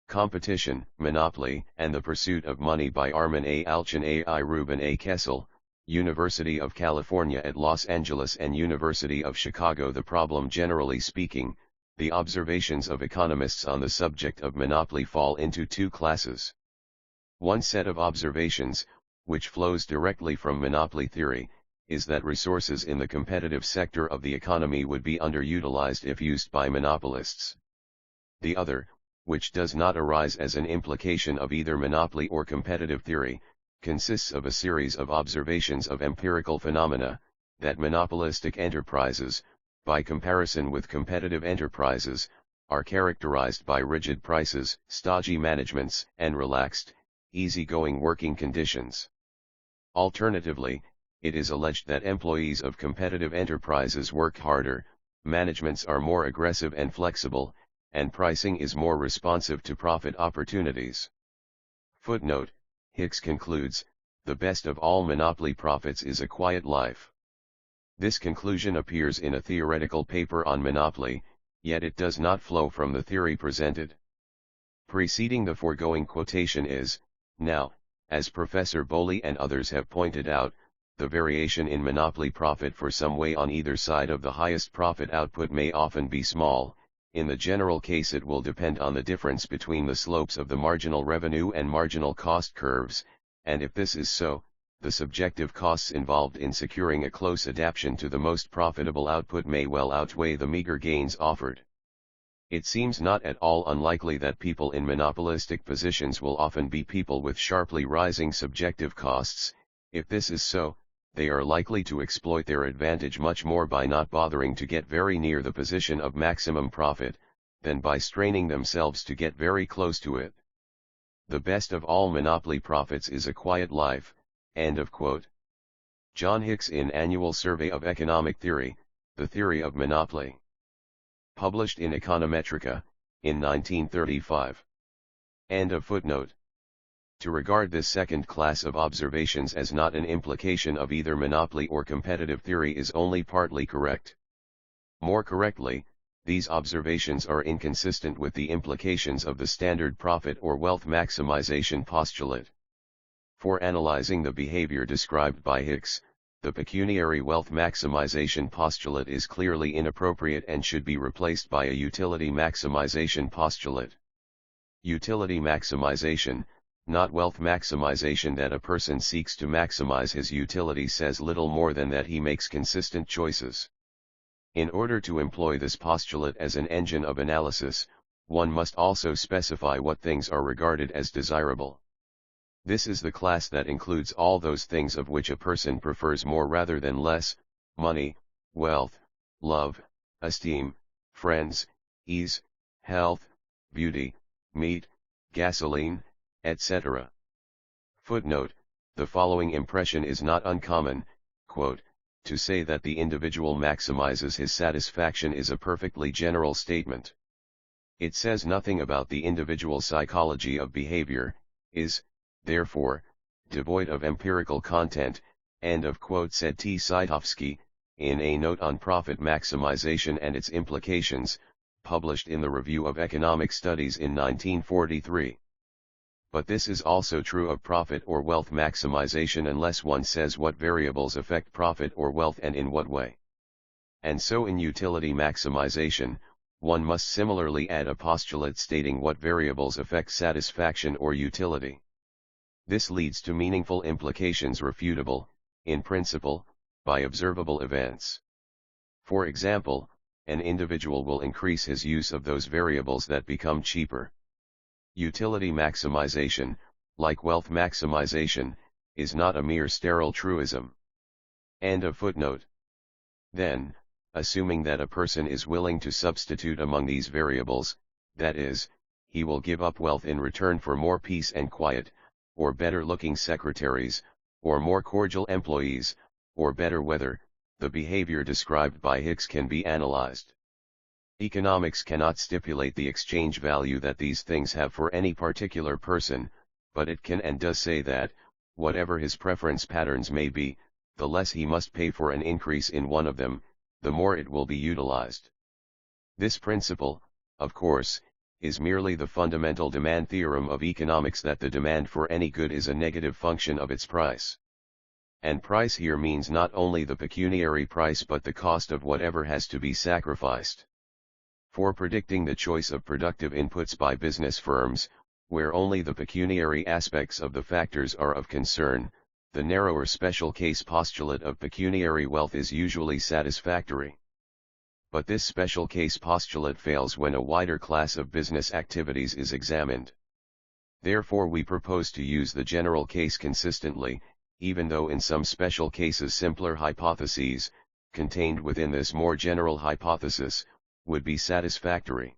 Competition, Monopoly, and the Pursuit of Money by Armin A. Alchian A. Ruben A. Kessel, University of California at Los Angeles and University of Chicago. The problem. Generally speaking, the observations of economists on the subject of monopoly fall into two classes. One set of observations, which flows directly from monopoly theory, is that resources in the competitive sector of the economy would be underutilized if used by monopolists. The other, which does not arise as an implication of either monopoly or competitive theory, consists of a series of observations of empirical phenomena, that monopolistic enterprises, by comparison with competitive enterprises, are characterized by rigid prices, stodgy managements, and relaxed, easygoing working conditions. Alternatively, it is alleged that employees of competitive enterprises work harder, managements are more aggressive and flexible, and pricing is more responsive to profit opportunities. Footnote: Hicks concludes, the best of all monopoly profits is a quiet life. This conclusion appears in a theoretical paper on monopoly, yet it does not flow from the theory presented. Preceding the foregoing quotation is, now, as Professor Bowley and others have pointed out, the variation in monopoly profit for some way on either side of the highest profit output may often be small. In the general case, it will depend on the difference between the slopes of the marginal revenue and marginal cost curves, and if this is so, the subjective costs involved in securing a close adaptation to the most profitable output may well outweigh the meager gains offered. It seems not at all unlikely that people in monopolistic positions will often be people with sharply rising subjective costs. If this is so, they are likely to exploit their advantage much more by not bothering to get very near the position of maximum profit, than by straining themselves to get very close to it. The best of all monopoly profits is a quiet life. End of quote. John Hicks in Annual Survey of Economic Theory, The Theory of Monopoly. Published in Econometrica, in 1935. End of footnote. To regard this second class of observations as not an implication of either monopoly or competitive theory is only partly correct. More correctly, these observations are inconsistent with the implications of the standard profit or wealth maximization postulate. For analyzing the behavior described by Hicks, the pecuniary wealth maximization postulate is clearly inappropriate and should be replaced by a utility maximization postulate. Utility maximization, not wealth maximization. That a person seeks to maximize his utility says little more than that he makes consistent choices. In order to employ this postulate as an engine of analysis, one must also specify what things are regarded as desirable. This is the class that includes all those things of which a person prefers more rather than less: money, wealth, love, esteem, friends, ease, health, beauty, meat, gasoline, etc. Footnote: the following impression is not uncommon, quote, to say that the individual maximizes his satisfaction is a perfectly general statement. It says nothing about the individual psychology of behavior, is, therefore, devoid of empirical content. End of quote, said T. Saitovsky, in a note on profit maximization and its implications, published in the Review of Economic Studies in 1943. But this is also true of profit or wealth maximization unless one says what variables affect profit or wealth and in what way. And so in utility maximization, one must similarly add a postulate stating what variables affect satisfaction or utility. This leads to meaningful implications refutable, in principle, by observable events. For example, an individual will increase his use of those variables that become cheaper. Utility maximization, like wealth maximization, is not a mere sterile truism. End of footnote. Then, assuming that a person is willing to substitute among these variables, that is, he will give up wealth in return for more peace and quiet, or better-looking secretaries, or more cordial employees, or better weather, the behavior described by Hicks can be analyzed. Economics cannot stipulate the exchange value that these things have for any particular person, but it can and does say that, whatever his preference patterns may be, the less he must pay for an increase in one of them, the more it will be utilized. This principle, of course, is merely the fundamental demand theorem of economics that the demand for any good is a negative function of its price. And price here means not only the pecuniary price but the cost of whatever has to be sacrificed. For predicting the choice of productive inputs by business firms, where only the pecuniary aspects of the factors are of concern, the narrower special case postulate of pecuniary wealth is usually satisfactory. But this special case postulate fails when a wider class of business activities is examined. Therefore we propose to use the general case consistently, even though in some special cases simpler hypotheses, contained within this more general hypothesis, would be satisfactory.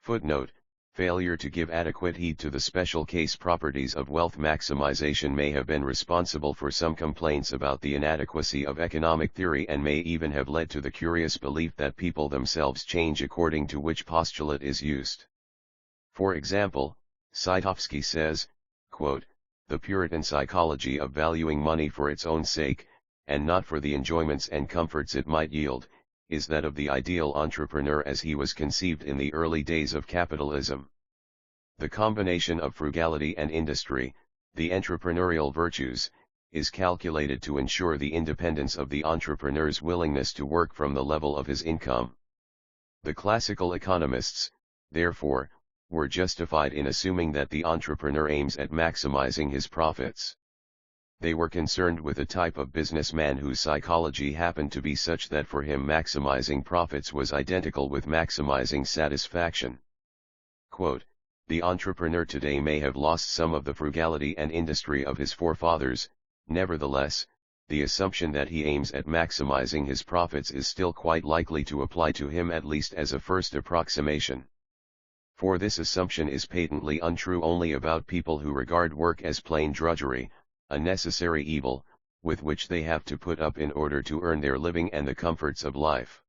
Footnote: failure to give adequate heed to the special case properties of wealth maximization may have been responsible for some complaints about the inadequacy of economic theory and may even have led to the curious belief that people themselves change according to which postulate is used. For example, Saitovsky says, quote, "The Puritan psychology of valuing money for its own sake, and not for the enjoyments and comforts it might yield, is that of the ideal entrepreneur as he was conceived in the early days of capitalism. The combination of frugality and industry, the entrepreneurial virtues, is calculated to ensure the independence of the entrepreneur's willingness to work from the level of his income. The classical economists, therefore, were justified in assuming that the entrepreneur aims at maximizing his profits. They were concerned with a type of businessman whose psychology happened to be such that for him maximizing profits was identical with maximizing satisfaction. Quote, "The entrepreneur today may have lost some of the frugality and industry of his forefathers, nevertheless, the assumption that he aims at maximizing his profits is still quite likely to apply to him at least as a first approximation. For this assumption is patently untrue only about people who regard work as plain drudgery, a necessary evil, with which they have to put up in order to earn their living and the comforts of life.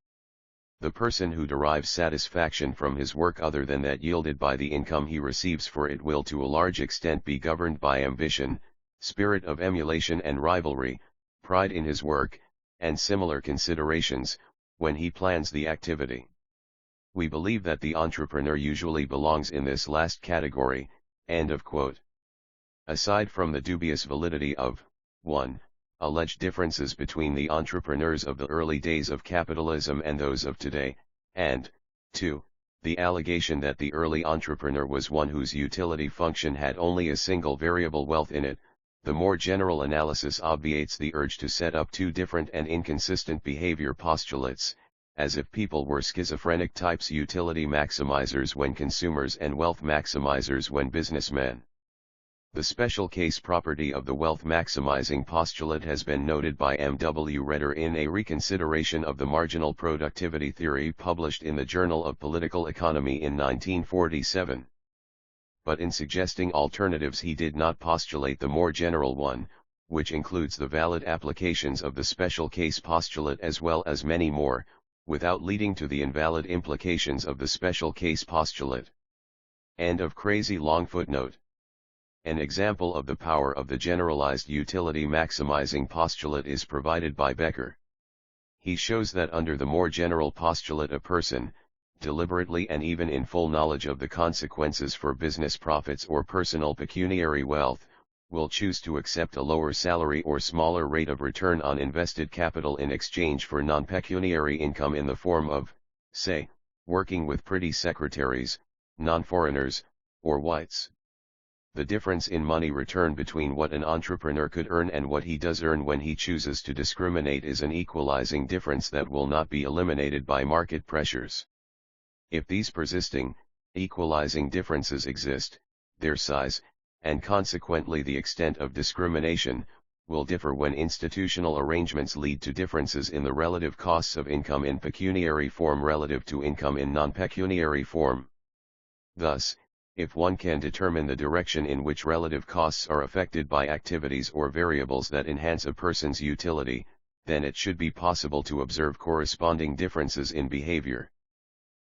The person who derives satisfaction from his work other than that yielded by the income he receives for it will to a large extent be governed by ambition, spirit of emulation and rivalry, pride in his work, and similar considerations, when he plans the activity. We believe that the entrepreneur usually belongs in this last category." End of quote. Aside from the dubious validity of 1. Alleged differences between the entrepreneurs of the early days of capitalism and those of today, and 2. The allegation that the early entrepreneur was one whose utility function had only a single variable wealth in it, the more general analysis obviates the urge to set up two different and inconsistent behavior postulates, as if people were schizophrenic types: utility maximizers when consumers and wealth maximizers when businessmen. The special case property of the wealth maximizing postulate has been noted by M. W. Redder in a reconsideration of the marginal productivity theory published in the Journal of Political Economy in 1947. But in suggesting alternatives he did not postulate the more general one, which includes the valid applications of the special case postulate as well as many more, without leading to the invalid implications of the special case postulate. End of crazy long footnote. An example of the power of the generalized utility maximizing postulate is provided by Becker. He shows that under the more general postulate a person, deliberately and even in full knowledge of the consequences for business profits or personal pecuniary wealth, will choose to accept a lower salary or smaller rate of return on invested capital in exchange for non-pecuniary income in the form of, say, working with pretty secretaries, non-foreigners, or whites. The difference in money return between what an entrepreneur could earn and what he does earn when he chooses to discriminate is an equalizing difference that will not be eliminated by market pressures. If these persisting, equalizing differences exist, their size, and consequently the extent of discrimination, will differ when institutional arrangements lead to differences in the relative costs of income in pecuniary form relative to income in non-pecuniary form. Thus, if one can determine the direction in which relative costs are affected by activities or variables that enhance a person's utility, then it should be possible to observe corresponding differences in behavior.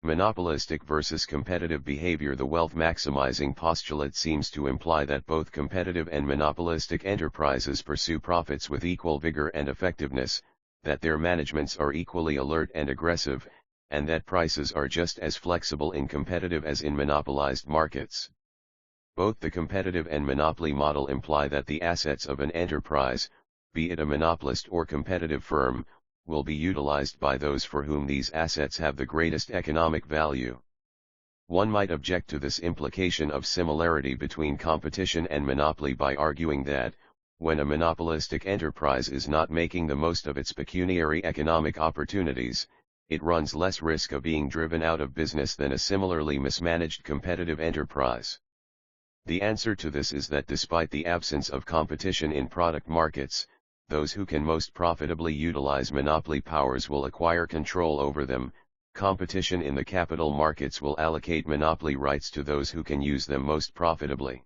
Monopolistic versus competitive behavior. The wealth maximizing postulate seems to imply that both competitive and monopolistic enterprises pursue profits with equal vigor and effectiveness, that their managements are equally alert and aggressive, and that prices are just as flexible in competitive as in monopolized markets. Both the competitive and monopoly model imply that the assets of an enterprise, be it a monopolist or competitive firm, will be utilized by those for whom these assets have the greatest economic value. One might object to this implication of similarity between competition and monopoly by arguing that, when a monopolistic enterprise is not making the most of its pecuniary economic opportunities, it runs less risk of being driven out of business than a similarly mismanaged competitive enterprise. The answer to this is that despite the absence of competition in product markets, those who can most profitably utilize monopoly powers will acquire control over them. Competition in the capital markets will allocate monopoly rights to those who can use them most profitably.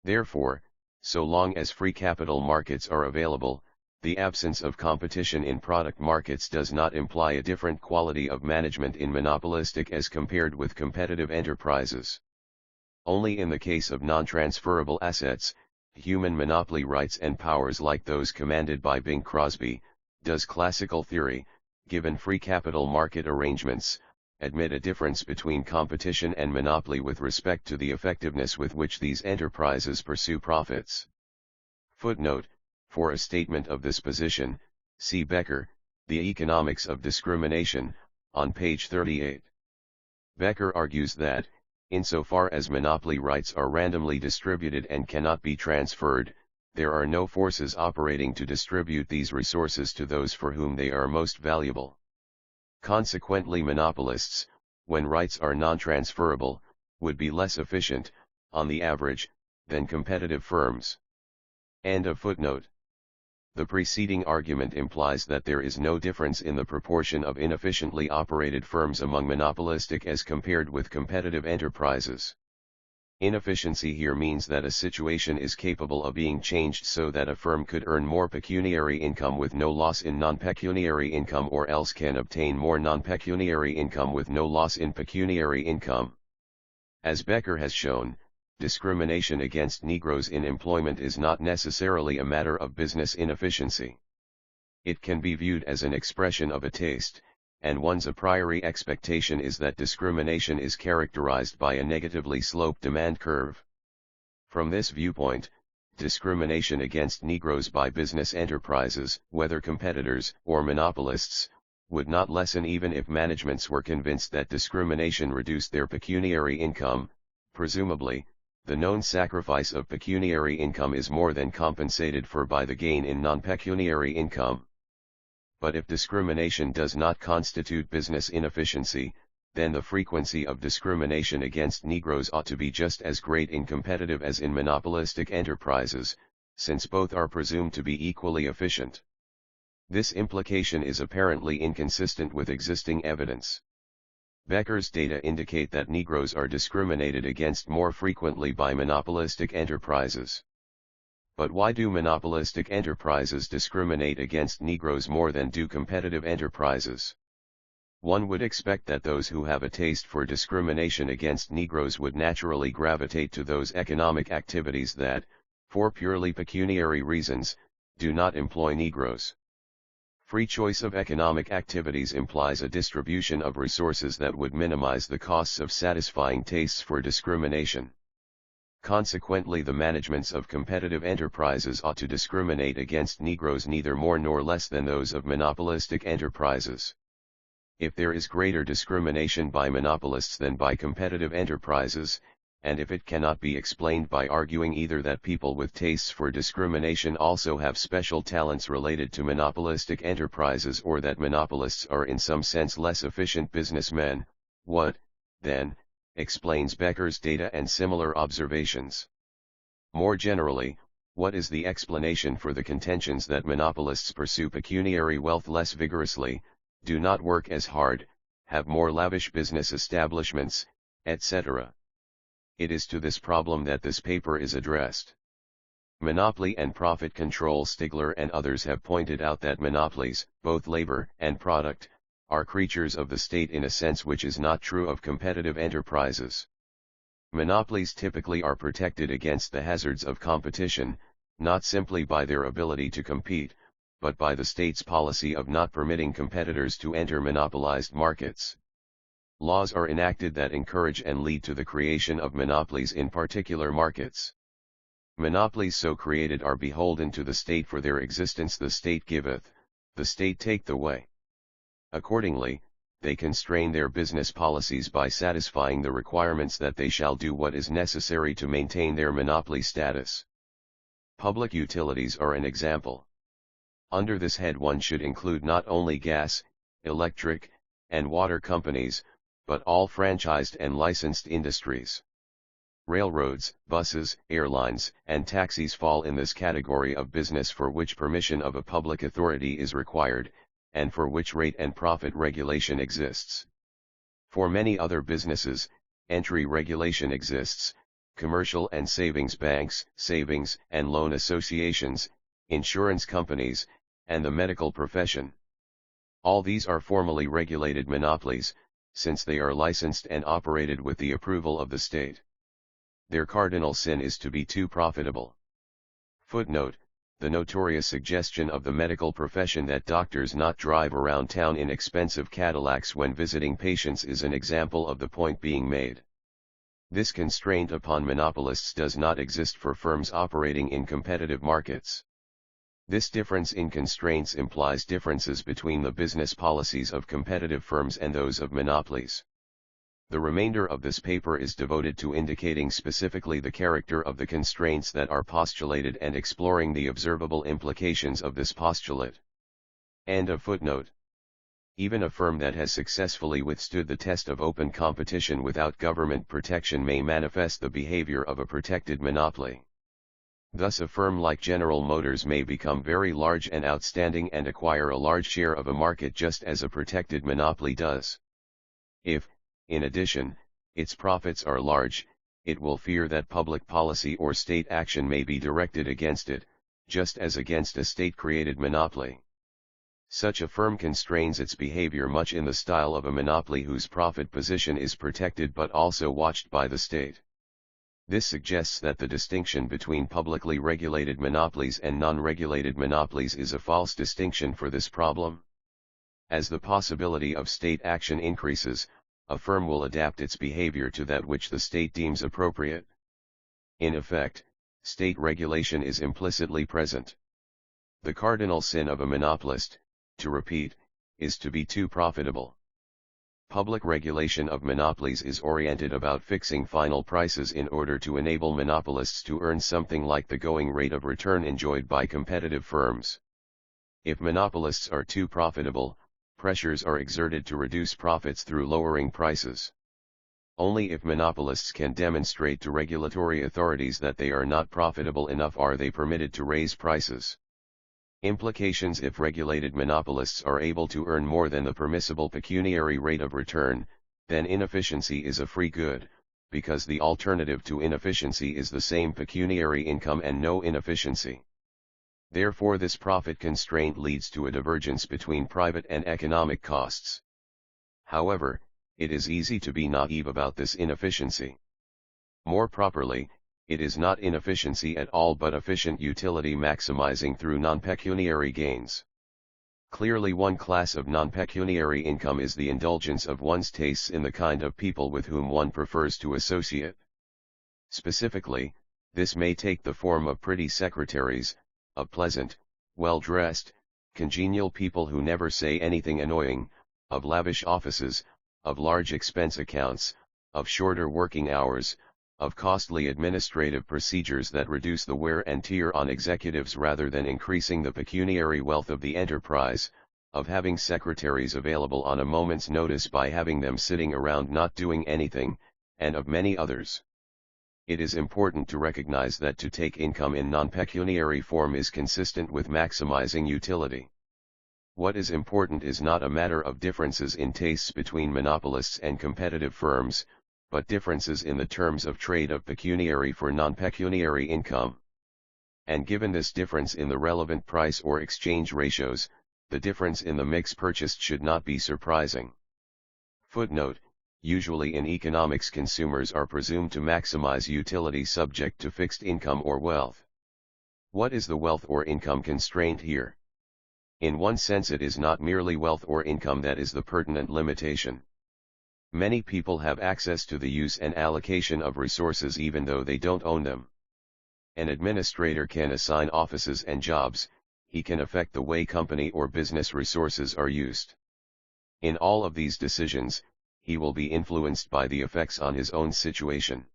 Therefore, so long as free capital markets are available, the absence of competition in product markets does not imply a different quality of management in monopolistic as compared with competitive enterprises. Only in the case of non-transferable assets, human monopoly rights and powers like those commanded by Bing Crosby, does classical theory, given free capital market arrangements, admit a difference between competition and monopoly with respect to the effectiveness with which these enterprises pursue profits. Footnote: for a statement of this position, see Becker, The Economics of Discrimination, on page 38. Becker argues that, insofar as monopoly rights are randomly distributed and cannot be transferred, there are no forces operating to distribute these resources to those for whom they are most valuable. Consequently, monopolists, when rights are non-transferable, would be less efficient, on the average, than competitive firms. End of footnote. The preceding argument implies that there is no difference in the proportion of inefficiently operated firms among monopolistic as compared with competitive enterprises. Inefficiency here means that a situation is capable of being changed so that a firm could earn more pecuniary income with no loss in non-pecuniary income, or else can obtain more non-pecuniary income with no loss in pecuniary income. As Becker has shown, discrimination against Negroes in employment is not necessarily a matter of business inefficiency. It can be viewed as an expression of a taste, and one's a priori expectation is that discrimination is characterized by a negatively sloped demand curve. From this viewpoint, discrimination against Negroes by business enterprises, whether competitors or monopolists, would not lessen even if managements were convinced that discrimination reduced their pecuniary income. Presumably, the known sacrifice of pecuniary income is more than compensated for by the gain in non-pecuniary income. But if discrimination does not constitute business inefficiency, then the frequency of discrimination against Negroes ought to be just as great in competitive as in monopolistic enterprises, since both are presumed to be equally efficient. This implication is apparently inconsistent with existing evidence. Becker's data indicate that Negroes are discriminated against more frequently by monopolistic enterprises. But why do monopolistic enterprises discriminate against Negroes more than do competitive enterprises? One would expect that those who have a taste for discrimination against Negroes would naturally gravitate to those economic activities that, for purely pecuniary reasons, do not employ Negroes. Free choice of economic activities implies a distribution of resources that would minimize the costs of satisfying tastes for discrimination. Consequently, the managements of competitive enterprises ought to discriminate against Negroes neither more nor less than those of monopolistic enterprises. If there is greater discrimination by monopolists than by competitive enterprises, and if it cannot be explained by arguing either that people with tastes for discrimination also have special talents related to monopolistic enterprises, or that monopolists are in some sense less efficient businessmen, what, then, explains Becker's data and similar observations? More generally, what is the explanation for the contentions that monopolists pursue pecuniary wealth less vigorously, do not work as hard, have more lavish business establishments, etc.? It is to this problem that this paper is addressed. Monopoly and profit control. Stigler and others have pointed out that monopolies, both labor and product, are creatures of the state in a sense which is not true of competitive enterprises. Monopolies typically are protected against the hazards of competition, not simply by their ability to compete, but by the state's policy of not permitting competitors to enter monopolized markets. Laws are enacted that encourage and lead to the creation of monopolies in particular markets. Monopolies so created are beholden to the state for their existence. The state giveth, the state taketh away. Accordingly, they constrain their business policies by satisfying the requirements that they shall do what is necessary to maintain their monopoly status. Public utilities are an example. Under this head one should include not only gas, electric, and water companies, but all franchised and licensed industries. Railroads, buses, airlines, and taxis fall in this category of business for which permission of a public authority is required, and for which rate and profit regulation exists. For many other businesses, entry regulation exists: commercial and savings banks, savings and loan associations, insurance companies, and the medical profession. All these are formally regulated monopolies, since they are licensed and operated with the approval of the state. Their cardinal sin is to be too profitable. Footnote: the notorious suggestion of the medical profession that doctors not drive around town in expensive Cadillacs when visiting patients is an example of the point being made. This constraint upon monopolists does not exist for firms operating in competitive markets. This difference in constraints implies differences between the business policies of competitive firms and those of monopolies. The remainder of this paper is devoted to indicating specifically the character of the constraints that are postulated and exploring the observable implications of this postulate. End of footnote. Even a firm that has successfully withstood the test of open competition without government protection may manifest the behavior of a protected monopoly. Thus a firm like General Motors may become very large and outstanding and acquire a large share of a market just as a protected monopoly does. If, in addition, its profits are large, it will fear that public policy or state action may be directed against it, just as against a state-created monopoly. Such a firm constrains its behavior much in the style of a monopoly whose profit position is protected but also watched by the state. This suggests that the distinction between publicly regulated monopolies and non-regulated monopolies is a false distinction for this problem. As the possibility of state action increases, a firm will adapt its behavior to that which the state deems appropriate. In effect, state regulation is implicitly present. The cardinal sin of a monopolist, to repeat, is to be too profitable. Public regulation of monopolies is oriented about fixing final prices in order to enable monopolists to earn something like the going rate of return enjoyed by competitive firms. If monopolists are too profitable, pressures are exerted to reduce profits through lowering prices. Only if monopolists can demonstrate to regulatory authorities that they are not profitable enough are they permitted to raise prices. Implications: if regulated monopolists are able to earn more than the permissible pecuniary rate of return, then inefficiency is a free good, because the alternative to inefficiency is the same pecuniary income and no inefficiency. Therefore this profit constraint leads to a divergence between private and economic costs. However, it is easy to be naive about this inefficiency. More properly, it is not inefficiency at all but efficient utility maximizing through non-pecuniary gains. Clearly one class of non-pecuniary income is the indulgence of one's tastes in the kind of people with whom one prefers to associate. Specifically, this may take the form of pretty secretaries, of pleasant, well-dressed, congenial people who never say anything annoying, of lavish offices, of large expense accounts, of shorter working hours, of costly administrative procedures that reduce the wear and tear on executives rather than increasing the pecuniary wealth of the enterprise, of having secretaries available on a moment's notice by having them sitting around not doing anything, and of many others. It is important to recognize that to take income in non-pecuniary form is consistent with maximizing utility. What is important is not a matter of differences in tastes between monopolists and competitive firms, but differences in the terms of trade of pecuniary for non-pecuniary income. And given this difference in the relevant price or exchange ratios, the difference in the mix purchased should not be surprising. Footnote: usually in economics consumers are presumed to maximize utility subject to fixed income or wealth. What is the wealth or income constraint here? In one sense, it is not merely wealth or income that is the pertinent limitation. Many people have access to the use and allocation of resources even though they don't own them. An administrator can assign offices and jobs, he can affect the way company or business resources are used. In all of these decisions, he will be influenced by the effects on his own situation.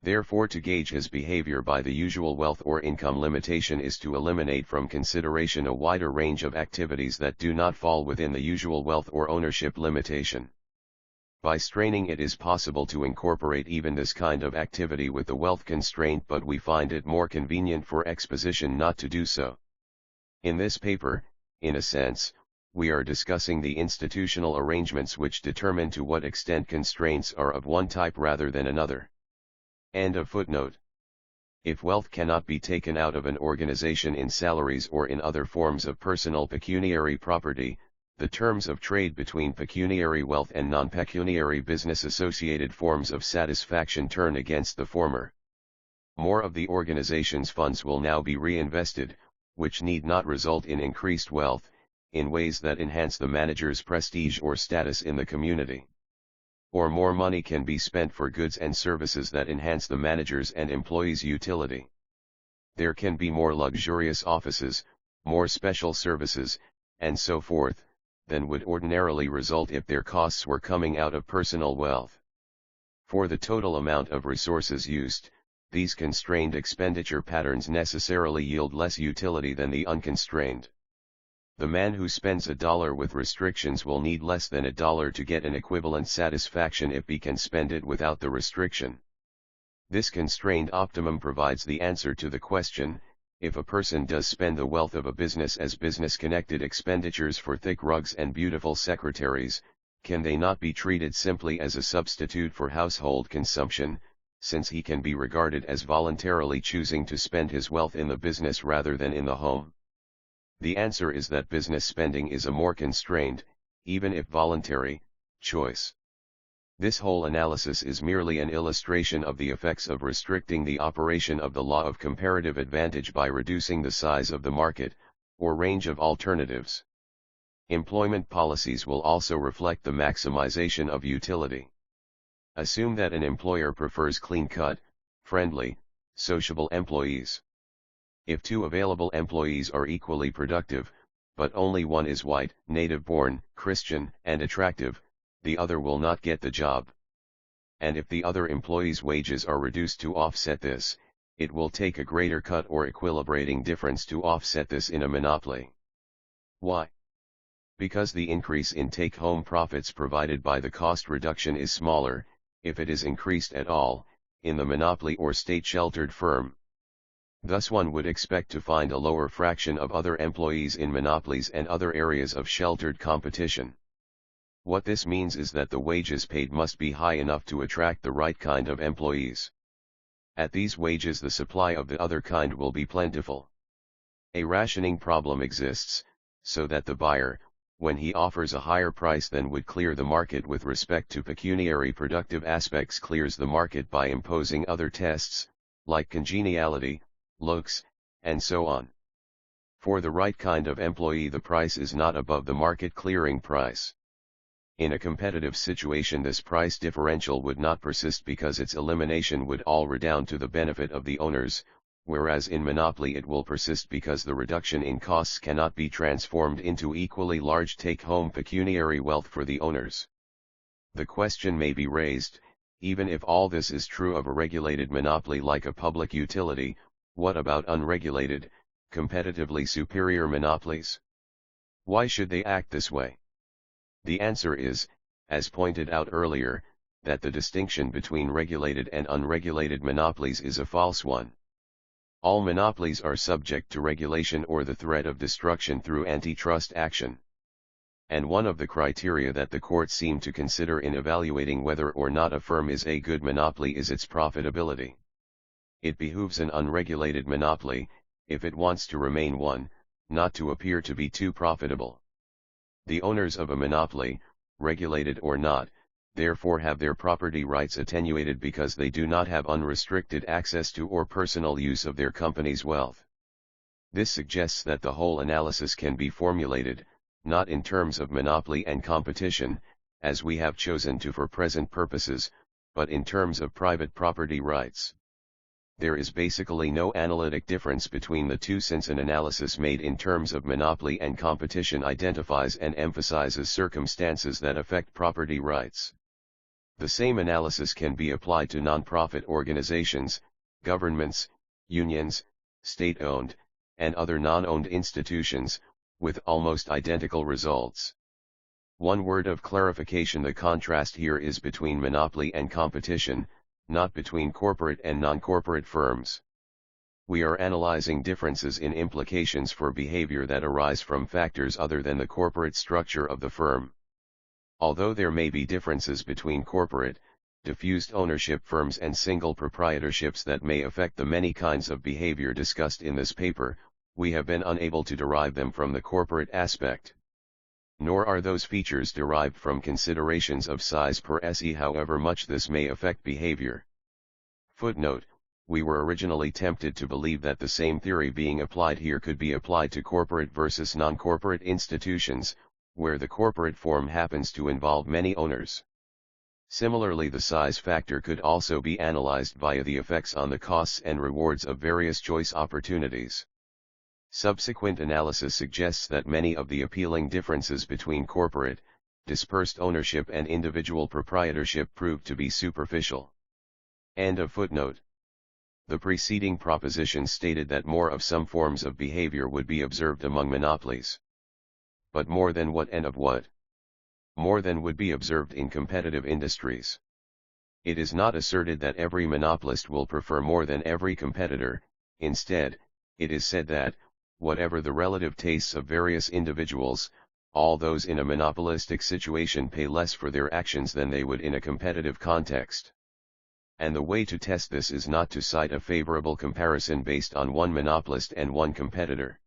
Therefore, to gauge his behavior by the usual wealth or income limitation is to eliminate from consideration a wider range of activities that do not fall within the usual wealth or ownership limitation. By straining, it is possible to incorporate even this kind of activity with the wealth constraint, but we find it more convenient for exposition not to do so. In this paper, in a sense, we are discussing the institutional arrangements which determine to what extent constraints are of one type rather than another. End of footnote. If wealth cannot be taken out of an organization in salaries or in other forms of personal pecuniary property, the terms of trade between pecuniary wealth and non-pecuniary business-associated forms of satisfaction turn against the former. More of the organization's funds will now be reinvested, which need not result in increased wealth, in ways that enhance the manager's prestige or status in the community. Or more money can be spent for goods and services that enhance the manager's and employees' utility. There can be more luxurious offices, more special services, and so forth, than would ordinarily result if their costs were coming out of personal wealth. For the total amount of resources used, these constrained expenditure patterns necessarily yield less utility than the unconstrained. The man who spends $1 with restrictions will need less than $1 to get an equivalent satisfaction if he can spend it without the restriction. This constrained optimum provides the answer to the question: if a person does spend the wealth of a business as business-connected expenditures for thick rugs and beautiful secretaries, can they not be treated simply as a substitute for household consumption, since he can be regarded as voluntarily choosing to spend his wealth in the business rather than in the home? The answer is that business spending is a more constrained, even if voluntary, choice. This whole analysis is merely an illustration of the effects of restricting the operation of the law of comparative advantage by reducing the size of the market, or range of alternatives. Employment policies will also reflect the maximization of utility. Assume that an employer prefers clean-cut, friendly, sociable employees. If two available employees are equally productive, but only one is white, native-born, Christian, and attractive, the other will not get the job. And if the other employee's wages are reduced to offset this, it will take a greater cut or equilibrating difference to offset this in a monopoly. Why? Because the increase in take-home profits provided by the cost reduction is smaller, if it is increased at all, in the monopoly or state-sheltered firm. Thus one would expect to find a lower fraction of other employees in monopolies and other areas of sheltered competition. What this means is that the wages paid must be high enough to attract the right kind of employees. At these wages the supply of the other kind will be plentiful. A rationing problem exists, so that the buyer, when he offers a higher price than would clear the market with respect to pecuniary productive aspects, clears the market by imposing other tests, like congeniality, looks, and so on. For the right kind of employee the price is not above the market clearing price. In a competitive situation this price differential would not persist because its elimination would all redound to the benefit of the owners, whereas in monopoly it will persist because the reduction in costs cannot be transformed into equally large take-home pecuniary wealth for the owners. The question may be raised, even if all this is true of a regulated monopoly like a public utility, what about unregulated, competitively superior monopolies? Why should they act this way? The answer is, as pointed out earlier, that the distinction between regulated and unregulated monopolies is a false one. All monopolies are subject to regulation or the threat of destruction through antitrust action. And one of the criteria that the courts seem to consider in evaluating whether or not a firm is a good monopoly is its profitability. It behooves an unregulated monopoly, if it wants to remain one, not to appear to be too profitable. The owners of a monopoly, regulated or not, therefore have their property rights attenuated because they do not have unrestricted access to or personal use of their company's wealth. This suggests that the whole analysis can be formulated, not in terms of monopoly and competition, as we have chosen to for present purposes, but in terms of private property rights. There is basically no analytic difference between the two, since an analysis made in terms of monopoly and competition identifies and emphasizes circumstances that affect property rights. The same analysis can be applied to non-profit organizations, governments, unions, state-owned, and other non-owned institutions, with almost identical results. One word of clarification: the contrast here is between monopoly and competition, not between corporate and non-corporate firms. We are analyzing differences in implications for behavior that arise from factors other than the corporate structure of the firm. Although there may be differences between corporate, diffused ownership firms and single proprietorships that may affect the many kinds of behavior discussed in this paper, we have been unable to derive them from the corporate aspect. Nor are those features derived from considerations of size per se, however much this may affect behavior. Footnote: we were originally tempted to believe that the same theory being applied here could be applied to corporate versus non-corporate institutions, where the corporate form happens to involve many owners. Similarly, the size factor could also be analyzed via the effects on the costs and rewards of various choice opportunities. Subsequent analysis suggests that many of the appealing differences between corporate, dispersed ownership and individual proprietorship proved to be superficial. End of footnote. The preceding proposition stated that more of some forms of behavior would be observed among monopolies. But more than what and of what? More than would be observed in competitive industries. It is not asserted that every monopolist will prefer more than every competitor. Instead, it is said that, whatever the relative tastes of various individuals, all those in a monopolistic situation pay less for their actions than they would in a competitive context. And the way to test this is not to cite a favorable comparison based on one monopolist and one competitor.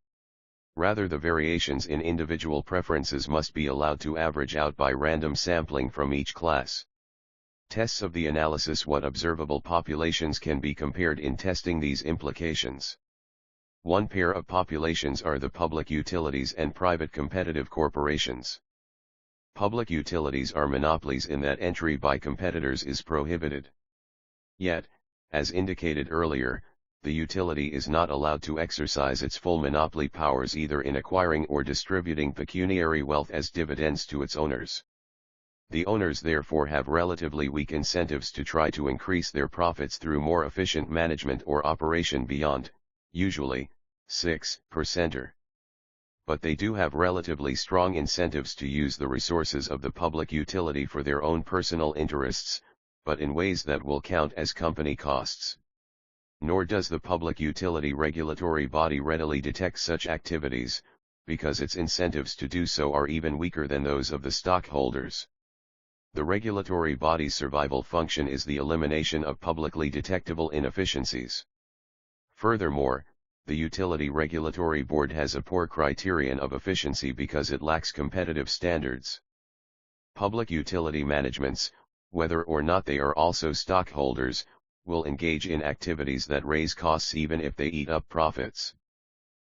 Rather, the variations in individual preferences must be allowed to average out by random sampling from each class. Tests of the analysis: what observable populations can be compared in testing these implications? One pair of populations are the public utilities and private competitive corporations. Public utilities are monopolies in that entry by competitors is prohibited. Yet, as indicated earlier, the utility is not allowed to exercise its full monopoly powers either in acquiring or distributing pecuniary wealth as dividends to its owners. The owners therefore have relatively weak incentives to try to increase their profits through more efficient management or operation beyond, usually, 6%. But they do have relatively strong incentives to use the resources of the public utility for their own personal interests, but in ways that will count as company costs. Nor does the public utility regulatory body readily detect such activities, because its incentives to do so are even weaker than those of the stockholders. The regulatory body's survival function is the elimination of publicly detectable inefficiencies. Furthermore, the Utility Regulatory Board has a poor criterion of efficiency because it lacks competitive standards. Public utility managements, whether or not they are also stockholders, will engage in activities that raise costs even if they eat up profits.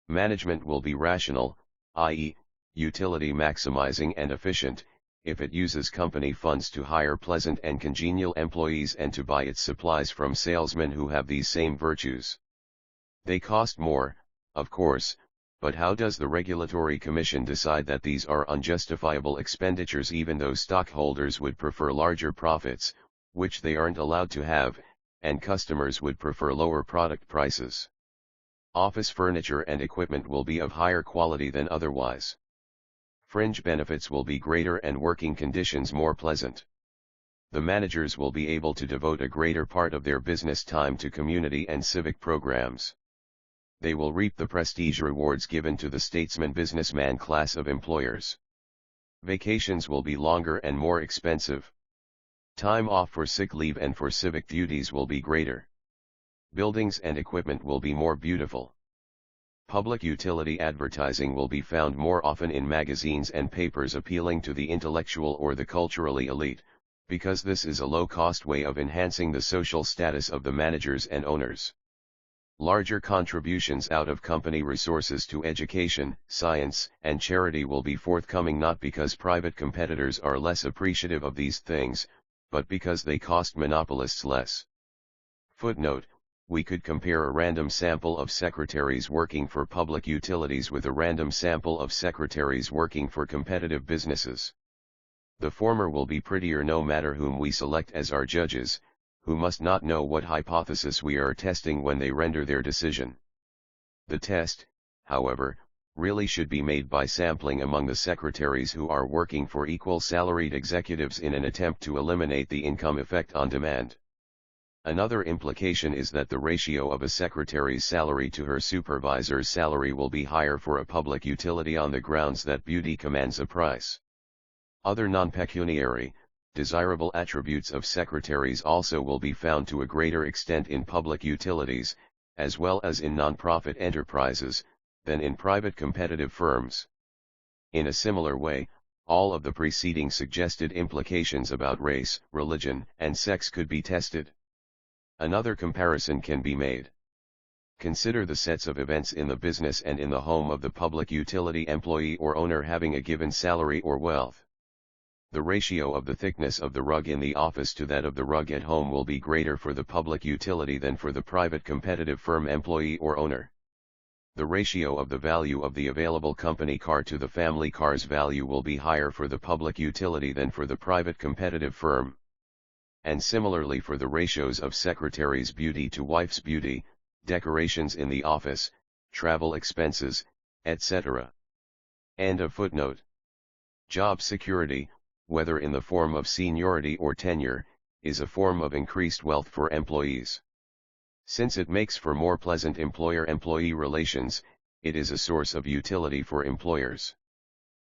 Management will be rational, i.e., utility maximizing and efficient, if it uses company funds to hire pleasant and congenial employees and to buy its supplies from salesmen who have these same virtues. They cost more, of course, but how does the Regulatory Commission decide that these are unjustifiable expenditures even though stockholders would prefer larger profits, which they aren't allowed to have, and customers would prefer lower product prices? Office furniture and equipment will be of higher quality than otherwise. Fringe benefits will be greater and working conditions more pleasant. The managers will be able to devote a greater part of their business time to community and civic programs. They will reap the prestige rewards given to the statesman-businessman class of employers. Vacations will be longer and more expensive. Time off for sick leave and for civic duties will be greater. Buildings and equipment will be more beautiful. Public utility advertising will be found more often in magazines and papers appealing to the intellectual or the culturally elite, because this is a low-cost way of enhancing the social status of the managers and owners. Larger contributions out of company resources to education, science, and charity will be forthcoming not because private competitors are less appreciative of these things, but because they cost monopolists less. Footnote: we could compare a random sample of secretaries working for public utilities with a random sample of secretaries working for competitive businesses. The former will be prettier no matter whom we select as our judges, who must not know what hypothesis we are testing when they render their decision. The test, however, really should be made by sampling among the secretaries who are working for equal salaried executives in an attempt to eliminate the income effect on demand. Another implication is that the ratio of a secretary's salary to her supervisor's salary will be higher for a public utility on the grounds that beauty commands a price. Other non-pecuniary, desirable attributes of secretaries also will be found to a greater extent in public utilities, as well as in non-profit enterprises, than in private competitive firms. In a similar way, all of the preceding suggested implications about race, religion, and sex could be tested. Another comparison can be made. Consider the sets of events in the business and in the home of the public utility employee or owner having a given salary or wealth. The ratio of the thickness of the rug in the office to that of the rug at home will be greater for the public utility than for the private competitive firm employee or owner. The ratio of the value of the available company car to the family car's value will be higher for the public utility than for the private competitive firm. And similarly for the ratios of secretary's beauty to wife's beauty, decorations in the office, travel expenses, etc. End of footnote. Job security, whether in the form of seniority or tenure, is a form of increased wealth for employees. Since it makes for more pleasant employer-employee relations, it is a source of utility for employers.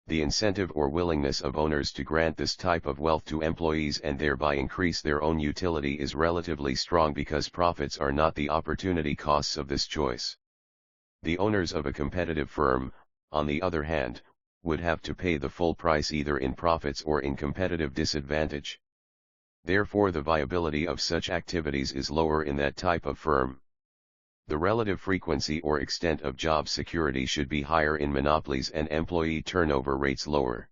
The incentive or willingness of owners to grant this type of wealth to employees and thereby increase their own utility is relatively strong because profits are not the opportunity costs of this choice. The owners of a competitive firm, on the other hand, would have to pay the full price either in profits or in competitive disadvantage. Therefore the viability of such activities is lower in that type of firm. The relative frequency or extent of job security should be higher in monopolies and employee turnover rates lower.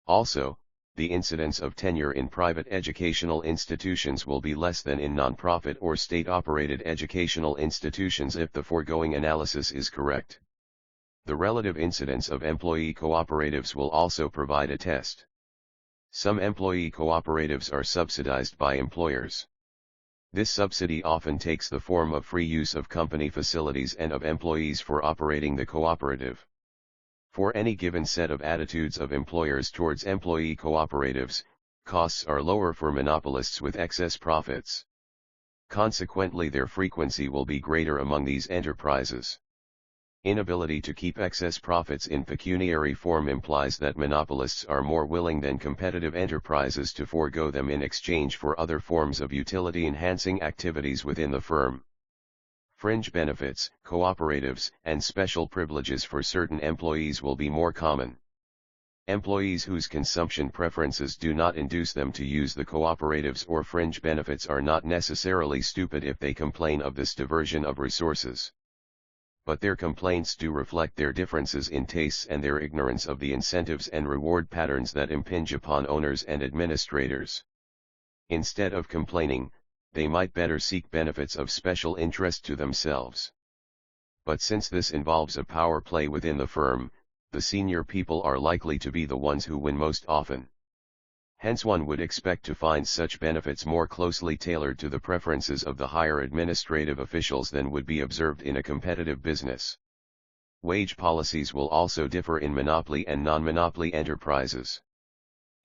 Also, the incidence of tenure in private educational institutions will be less than in non-profit or state-operated educational institutions if the foregoing analysis is correct. The relative incidence of employee cooperatives will also provide a test. Some employee cooperatives are subsidized by employers. This subsidy often takes the form of free use of company facilities and of employees for operating the cooperative. For any given set of attitudes of employers towards employee cooperatives, costs are lower for monopolists with excess profits. Consequently, their frequency will be greater among these enterprises. Inability to keep excess profits in pecuniary form implies that monopolists are more willing than competitive enterprises to forego them in exchange for other forms of utility-enhancing activities within the firm. Fringe benefits, cooperatives, and special privileges for certain employees will be more common. Employees whose consumption preferences do not induce them to use the cooperatives or fringe benefits are not necessarily stupid if they complain of this diversion of resources. But their complaints do reflect their differences in tastes and their ignorance of the incentives and reward patterns that impinge upon owners and administrators. Instead of complaining, they might better seek benefits of special interest to themselves. But since this involves a power play within the firm, the senior people are likely to be the ones who win most often. Hence one would expect to find such benefits more closely tailored to the preferences of the higher administrative officials than would be observed in a competitive business. Wage policies will also differ in monopoly and non-monopoly enterprises.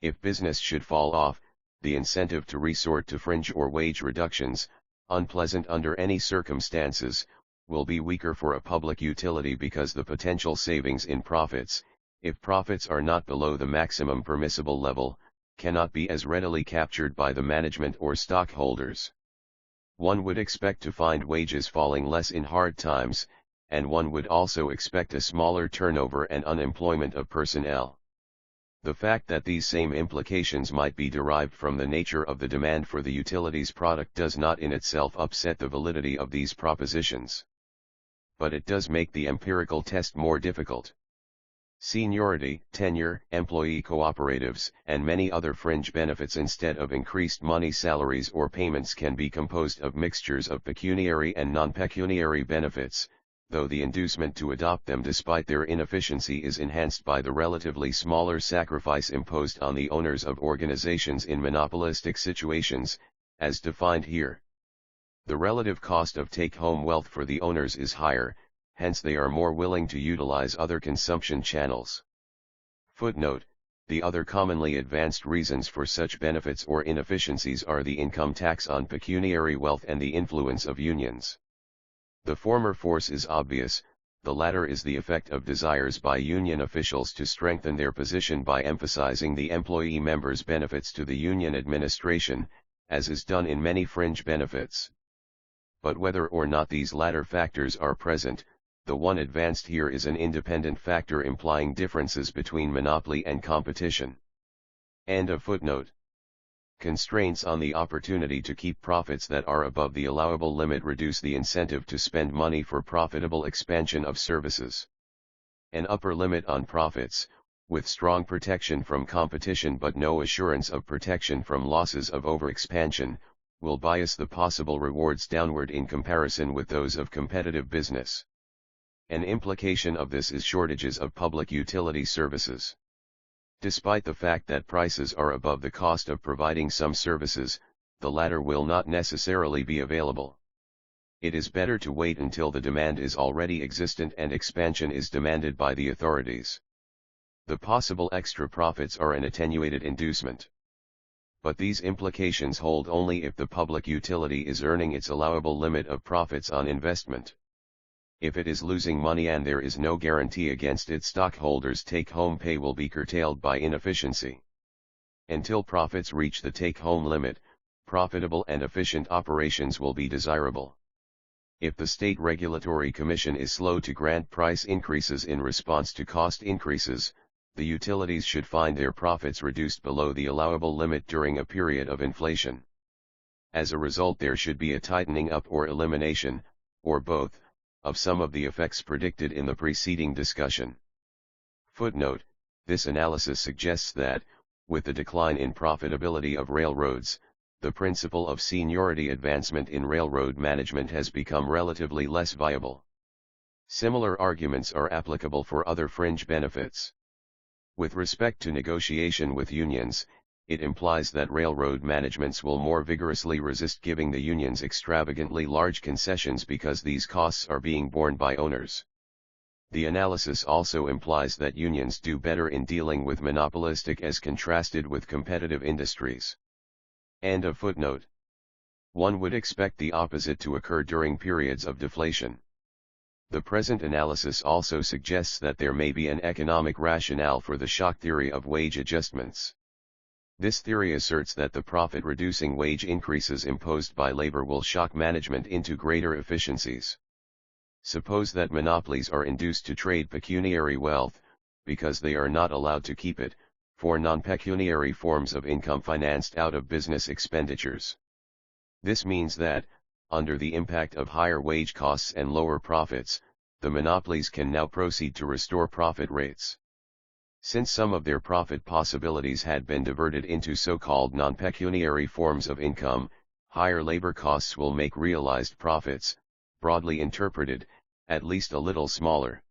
If business should fall off, the incentive to resort to fringe or wage reductions, unpleasant under any circumstances, will be weaker for a public utility because the potential savings in profits, if profits are not below the maximum permissible level, cannot be as readily captured by the management or stockholders. One would expect to find wages falling less in hard times, and one would also expect a smaller turnover and unemployment of personnel. The fact that these same implications might be derived from the nature of the demand for the utilities product does not in itself upset the validity of these propositions. but it does make the empirical test more difficult. Seniority, tenure, employee cooperatives, and many other fringe benefits instead of increased money salaries or payments can be composed of mixtures of pecuniary and non-pecuniary benefits, though the inducement to adopt them despite their inefficiency is enhanced by the relatively smaller sacrifice imposed on the owners of organizations in monopolistic situations, as defined here. The relative cost of take-home wealth for the owners is higher, hence they are more willing to utilize other consumption channels. Footnote: the other commonly advanced reasons for such benefits or inefficiencies are the income tax on pecuniary wealth and the influence of unions. The former force is obvious, the latter is the effect of desires by union officials to strengthen their position by emphasizing the employee members' benefits to the union administration, as is done in many fringe benefits. But whether or not these latter factors are present, the one advanced here is an independent factor implying differences between monopoly and competition. End of footnote. Constraints on the opportunity to keep profits that are above the allowable limit reduce the incentive to spend money for profitable expansion of services. An upper limit on profits, with strong protection from competition but no assurance of protection from losses of overexpansion, will bias the possible rewards downward in comparison with those of competitive business. An implication of this is shortages of public utility services. Despite the fact that prices are above the cost of providing some services, the latter will not necessarily be available. It is better to wait until the demand is already existent and expansion is demanded by the authorities. The possible extra profits are an attenuated inducement. But these implications hold only if the public utility is earning its allowable limit of profits on investment. If it is losing money and there is no guarantee against its stockholders, take-home pay will be curtailed by inefficiency. Until profits reach the take-home limit, profitable and efficient operations will be desirable. If the State Regulatory Commission is slow to grant price increases in response to cost increases, the utilities should find their profits reduced below the allowable limit during a period of inflation. As a result, there should be a tightening up or elimination, or both, of some of the effects predicted in the preceding discussion. Footnote: this analysis suggests that, with the decline in profitability of railroads, the principle of seniority advancement in railroad management has become relatively less viable. Similar arguments are applicable for other fringe benefits. With respect to negotiation with unions, it implies that railroad managements will more vigorously resist giving the unions extravagantly large concessions because these costs are being borne by owners. The analysis also implies that unions do better in dealing with monopolistic as contrasted with competitive industries. End of footnote. One would expect the opposite to occur during periods of deflation. The present analysis also suggests that there may be an economic rationale for the shock theory of wage adjustments. This theory asserts that the profit-reducing wage increases imposed by labor will shock management into greater efficiencies. Suppose that monopolies are induced to trade pecuniary wealth, because they are not allowed to keep it, for non-pecuniary forms of income financed out of business expenditures. This means that, under the impact of higher wage costs and lower profits, the monopolies can now proceed to restore profit rates. Since some of their profit possibilities had been diverted into so-called non-pecuniary forms of income, higher labor costs will make realized profits, broadly interpreted, at least a little smaller.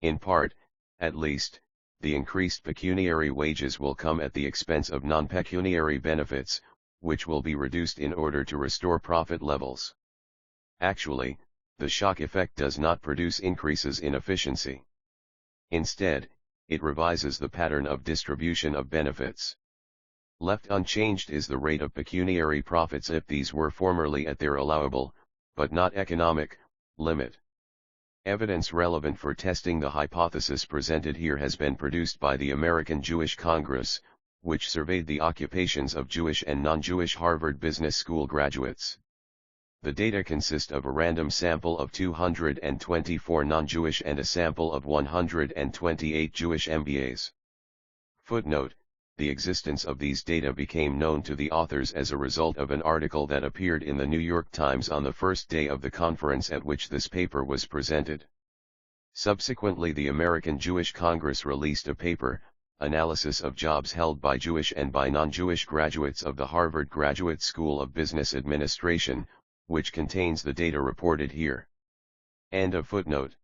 In part, at least, the increased pecuniary wages will come at the expense of non-pecuniary benefits, which will be reduced in order to restore profit levels. Actually, the shock effect does not produce increases in efficiency. Instead, it revises the pattern of distribution of benefits. Left unchanged is the rate of pecuniary profits if these were formerly at their allowable, but not economic, limit. Evidence relevant for testing the hypothesis presented here has been produced by the American Jewish Congress, which surveyed the occupations of Jewish and non-Jewish Harvard Business School graduates. The data consist of a random sample of 224 non-Jewish and a sample of 128 Jewish MBAs. Footnote: The existence of these data became known to the authors as a result of an article that appeared in the New York Times on the first day of the conference at which this paper was presented. Subsequently, the American Jewish Congress released a paper, Analysis of Jobs Held by Jewish and by Non-Jewish Graduates of the Harvard Graduate School of Business Administration, which contains the data reported here. End of footnote.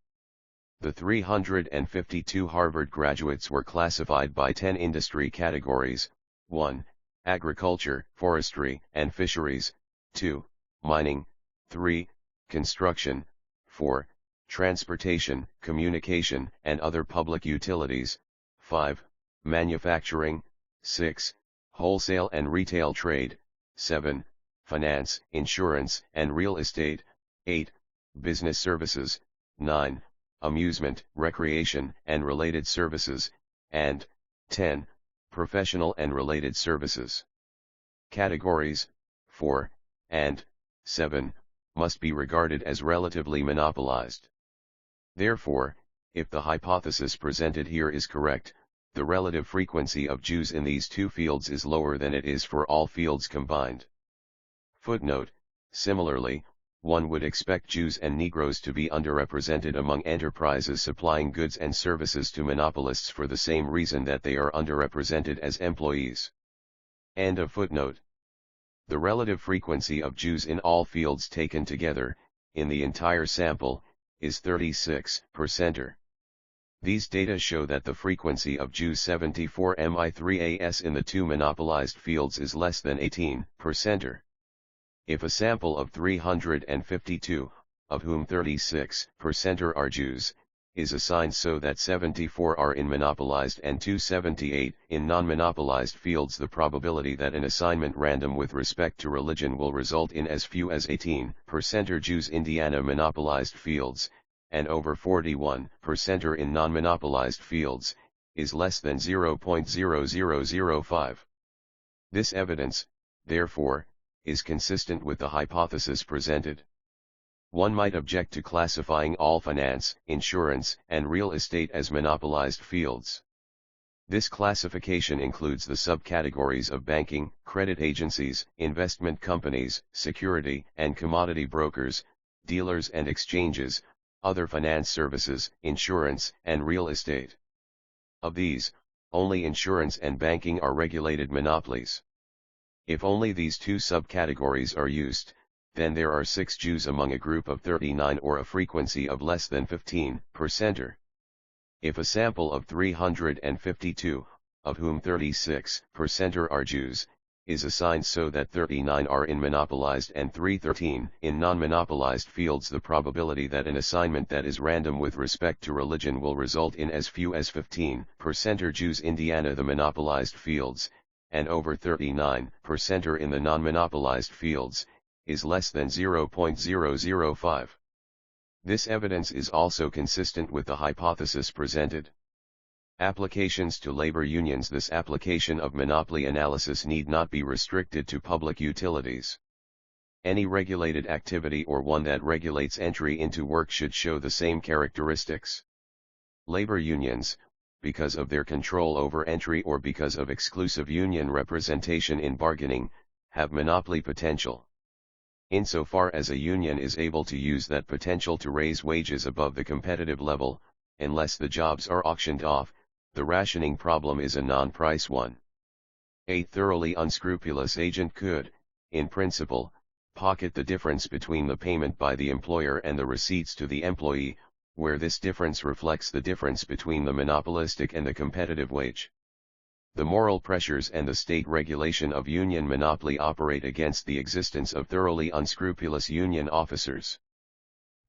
The 352 Harvard graduates were classified by 10 industry categories: 1. Agriculture, forestry, and fisheries; 2. Mining; 3. Construction; 4. Transportation, communication, and other public utilities; 5. Manufacturing; 6. Wholesale and retail trade; 7. Finance, insurance, and real estate; 8. Business services; 9. Amusement, recreation, and related services; and 10. Professional and related services. Categories 4 and 7 must be regarded as relatively monopolized. Therefore, if the hypothesis presented here is correct, the relative frequency of Jews in these two fields is lower than it is for all fields combined. Footnote: similarly, one would expect Jews and Negroes to be underrepresented among enterprises supplying goods and services to monopolists for the same reason that they are underrepresented as employees. End of footnote. The relative frequency of Jews in all fields taken together, in the entire sample, is 36%. These data show that the frequency of Jews 74mi3as in the two monopolized fields is less than 18%. If a sample of 352, of whom 36% are Jews, is assigned so that 74 are in monopolized and 278 in non-monopolized fields, the probability that an assignment random with respect to religion will result in as few as 18% are Jews Indiana monopolized fields, and over 41% are in non-monopolized fields, is less than 0.0005. This evidence, therefore, is consistent with the hypothesis presented. One might object to classifying all finance, insurance, and real estate as monopolized fields. This classification includes the subcategories of banking, credit agencies, investment companies, security and commodity brokers, dealers and exchanges, other finance services, insurance, and real estate. Of these, only insurance and banking are regulated monopolies. If only these two subcategories are used, then there are 6 Jews among a group of 39, or a frequency of less than 15%. If a sample of 352, of whom 36% are Jews, is assigned so that 39 are in monopolized and 313 in non-monopolized fields, the probability that an assignment that is random with respect to religion will result in as few as 15% are Jews Indiana the monopolized fields, and over 39% are in the non-monopolized fields, is less than 0.005. This evidence is also consistent with the hypothesis presented. Applications to labor unions. This application of monopoly analysis need not be restricted to public utilities. Any regulated activity or one that regulates entry into work should show the same characteristics. Labor unions, because of their control over entry or because of exclusive union representation in bargaining, have monopoly potential. Insofar as a union is able to use that potential to raise wages above the competitive level, unless the jobs are auctioned off, the rationing problem is a non-price one. A thoroughly unscrupulous agent could, in principle, pocket the difference between the payment by the employer and the receipts to the employee, where this difference reflects the difference between the monopolistic and the competitive wage. The moral pressures and the state regulation of union monopoly operate against the existence of thoroughly unscrupulous union officers.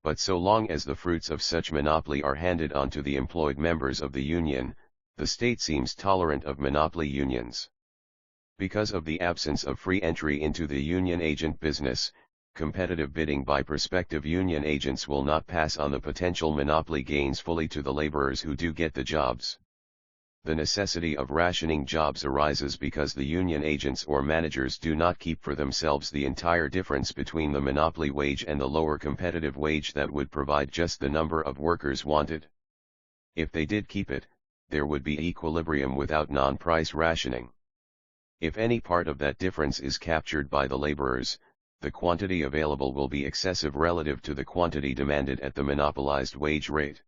But so long as the fruits of such monopoly are handed on to the employed members of the union, the state seems tolerant of monopoly unions. Because of the absence of free entry into the union agent business, competitive bidding by prospective union agents will not pass on the potential monopoly gains fully to the laborers who do get the jobs. The necessity of rationing jobs arises because the union agents or managers do not keep for themselves the entire difference between the monopoly wage and the lower competitive wage that would provide just the number of workers wanted. If they did keep it, there would be equilibrium without non-price rationing. If any part of that difference is captured by the laborers, the quantity available will be excessive relative to the quantity demanded at the monopolized wage rate.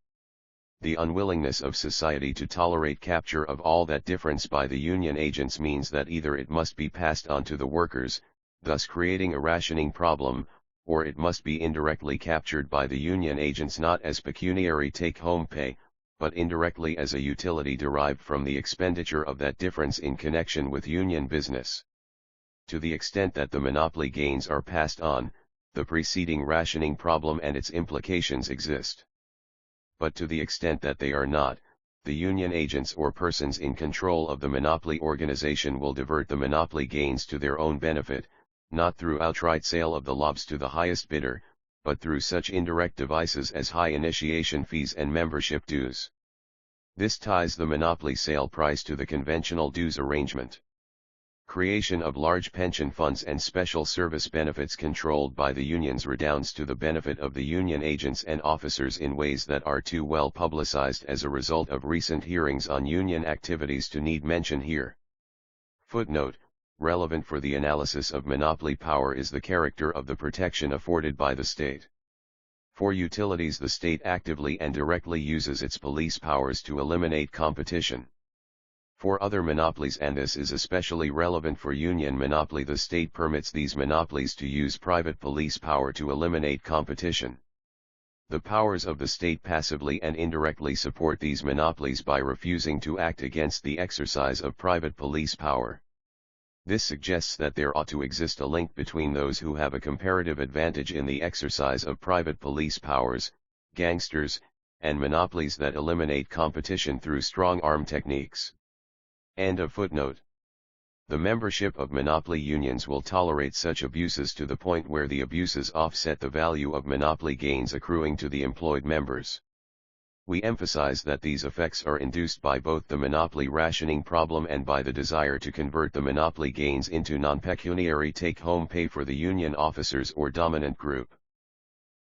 The unwillingness of society to tolerate capture of all that difference by the union agents means that either it must be passed on to the workers, thus creating a rationing problem, or it must be indirectly captured by the union agents not as pecuniary take-home pay, but indirectly as a utility derived from the expenditure of that difference in connection with union business. To the extent that the monopoly gains are passed on, the preceding rationing problem and its implications exist. But to the extent that they are not, the union agents or persons in control of the monopoly organization will divert the monopoly gains to their own benefit, not through outright sale of the lots to the highest bidder, but through such indirect devices as high initiation fees and membership dues. This ties the monopoly sale price to the conventional dues arrangement. Creation of large pension funds and special service benefits controlled by the unions redounds to the benefit of the union agents and officers in ways that are too well publicized as a result of recent hearings on union activities to need mention here. Footnote: relevant for the analysis of monopoly power is the character of the protection afforded by the state. For utilities, the state actively and directly uses its police powers to eliminate competition. For other monopolies, and this is especially relevant for union monopoly, the state permits these monopolies to use private police power to eliminate competition. The powers of the state passively and indirectly support these monopolies by refusing to act against the exercise of private police power. This suggests that there ought to exist a link between those who have a comparative advantage in the exercise of private police powers, gangsters, and monopolies that eliminate competition through strong-arm techniques. End of footnote. The membership of monopoly unions will tolerate such abuses to the point where the abuses offset the value of monopoly gains accruing to the employed members. We emphasize that these effects are induced by both the monopoly rationing problem and by the desire to convert the monopoly gains into non-pecuniary take-home pay for the union officers or dominant group.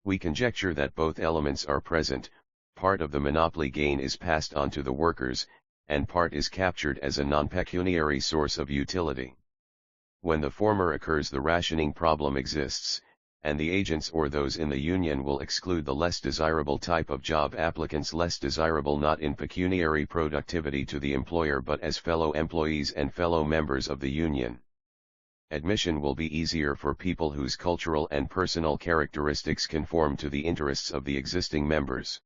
We conjecture that both elements are present: part of the monopoly gain is passed on to the workers, and part is captured as a non-pecuniary source of utility. When the former occurs, the rationing problem exists, and the agents or those in the union will exclude the less desirable type of job applicants, less desirable not in pecuniary productivity to the employer but as fellow employees and fellow members of the union. Admission will be easier for people whose cultural and personal characteristics conform to the interests of the existing members.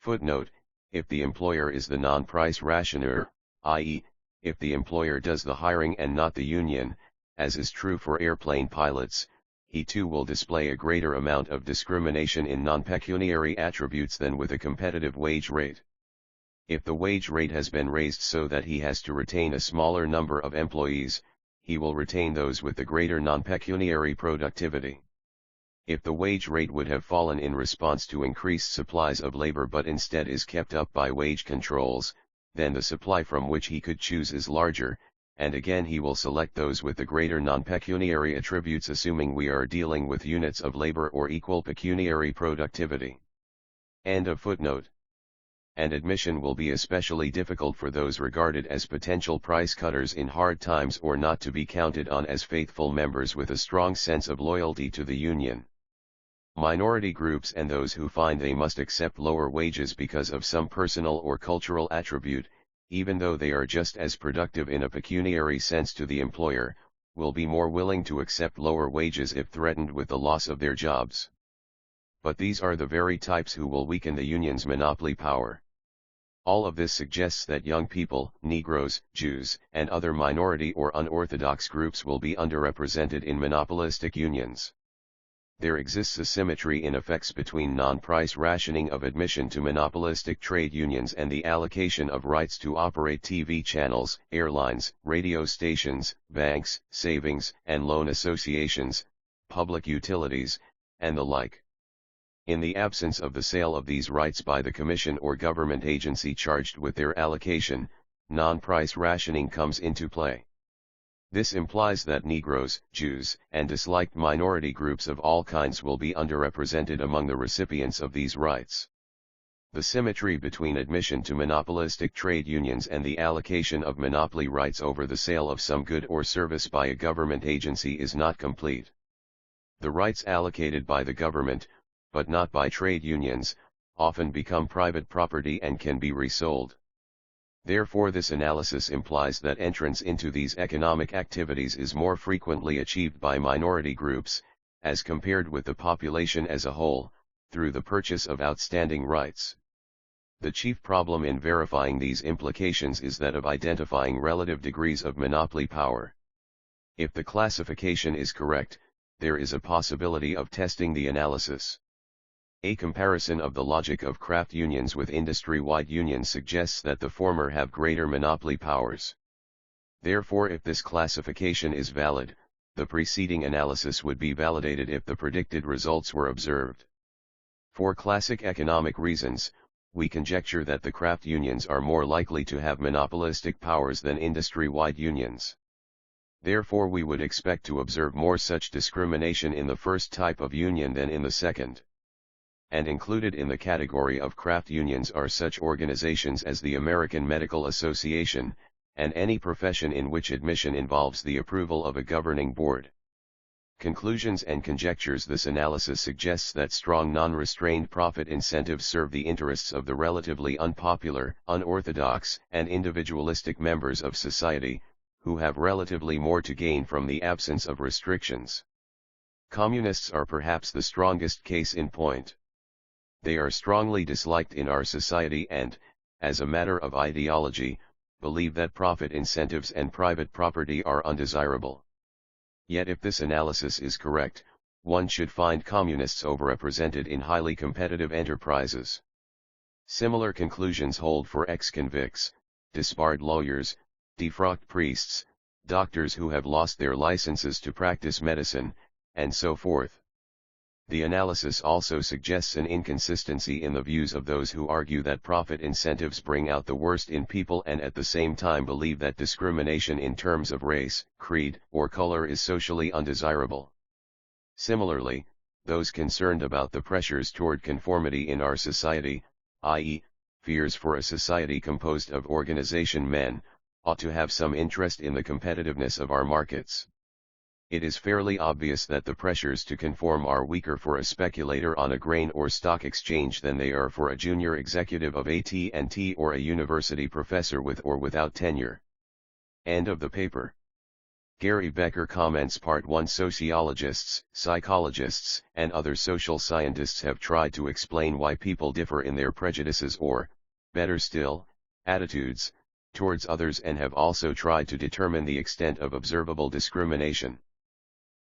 Footnote: if the employer is the non-price rationer, i.e., if the employer does the hiring and not the union, as is true for airplane pilots, he too will display a greater amount of discrimination in non-pecuniary attributes than with a competitive wage rate. If the wage rate has been raised so that he has to retain a smaller number of employees, he will retain those with the greater non-pecuniary productivity. If the wage rate would have fallen in response to increased supplies of labor but instead is kept up by wage controls, then the supply from which he could choose is larger, and again he will select those with the greater non-pecuniary attributes, assuming we are dealing with units of labor or equal pecuniary productivity. End of footnote. And admission will be especially difficult for those regarded as potential price cutters in hard times or not to be counted on as faithful members with a strong sense of loyalty to the union. Minority groups and those who find they must accept lower wages because of some personal or cultural attribute, even though they are just as productive in a pecuniary sense to the employer, will be more willing to accept lower wages if threatened with the loss of their jobs. But these are the very types who will weaken the union's monopoly power. All of this suggests that young people, Negroes, Jews, and other minority or unorthodox groups will be underrepresented in monopolistic unions. There exists a symmetry in effects between non-price rationing of admission to monopolistic trade unions and the allocation of rights to operate TV channels, airlines, radio stations, banks, savings and loan associations, public utilities, and the like. In the absence of the sale of these rights by the commission or government agency charged with their allocation, non-price rationing comes into play. This implies that Negroes, Jews, and disliked minority groups of all kinds will be underrepresented among the recipients of these rights. The symmetry between admission to monopolistic trade unions and the allocation of monopoly rights over the sale of some good or service by a government agency is not complete. The rights allocated by the government, but not by trade unions, often become private property and can be resold. Therefore, this analysis implies that entrance into these economic activities is more frequently achieved by minority groups, as compared with the population as a whole, through the purchase of outstanding rights. The chief problem in verifying these implications is that of identifying relative degrees of monopoly power. If the classification is correct, there is a possibility of testing the analysis. A comparison of the logic of craft unions with industry-wide unions suggests that the former have greater monopoly powers. Therefore, if this classification is valid, the preceding analysis would be validated if the predicted results were observed. For classic economic reasons, we conjecture that the craft unions are more likely to have monopolistic powers than industry-wide unions. Therefore, we would expect to observe more such discrimination in the first type of union than in the second. And included in the category of craft unions are such organizations as the American Medical Association, and any profession in which admission involves the approval of a governing board. Conclusions and conjectures. This analysis suggests that strong non-restrained profit incentives serve the interests of the relatively unpopular, unorthodox, and individualistic members of society, who have relatively more to gain from the absence of restrictions. Communists are perhaps the strongest case in point. They are strongly disliked in our society and, as a matter of ideology, believe that profit incentives and private property are undesirable. Yet if this analysis is correct, one should find communists overrepresented in highly competitive enterprises. Similar conclusions hold for ex-convicts, disbarred lawyers, defrocked priests, doctors who have lost their licenses to practice medicine, and so forth. The analysis also suggests an inconsistency in the views of those who argue that profit incentives bring out the worst in people and at the same time believe that discrimination in terms of race, creed, or color is socially undesirable. Similarly, those concerned about the pressures toward conformity in our society, i.e., fears for a society composed of organization men, ought to have some interest in the competitiveness of our markets. It is fairly obvious that the pressures to conform are weaker for a speculator on a grain or stock exchange than they are for a junior executive of AT&T or a university professor with or without tenure. End of the paper. Gary Becker comments. Part 1. Sociologists, psychologists, and other social scientists have tried to explain why people differ in their prejudices or, better still, attitudes, towards others, and have also tried to determine the extent of observable discrimination.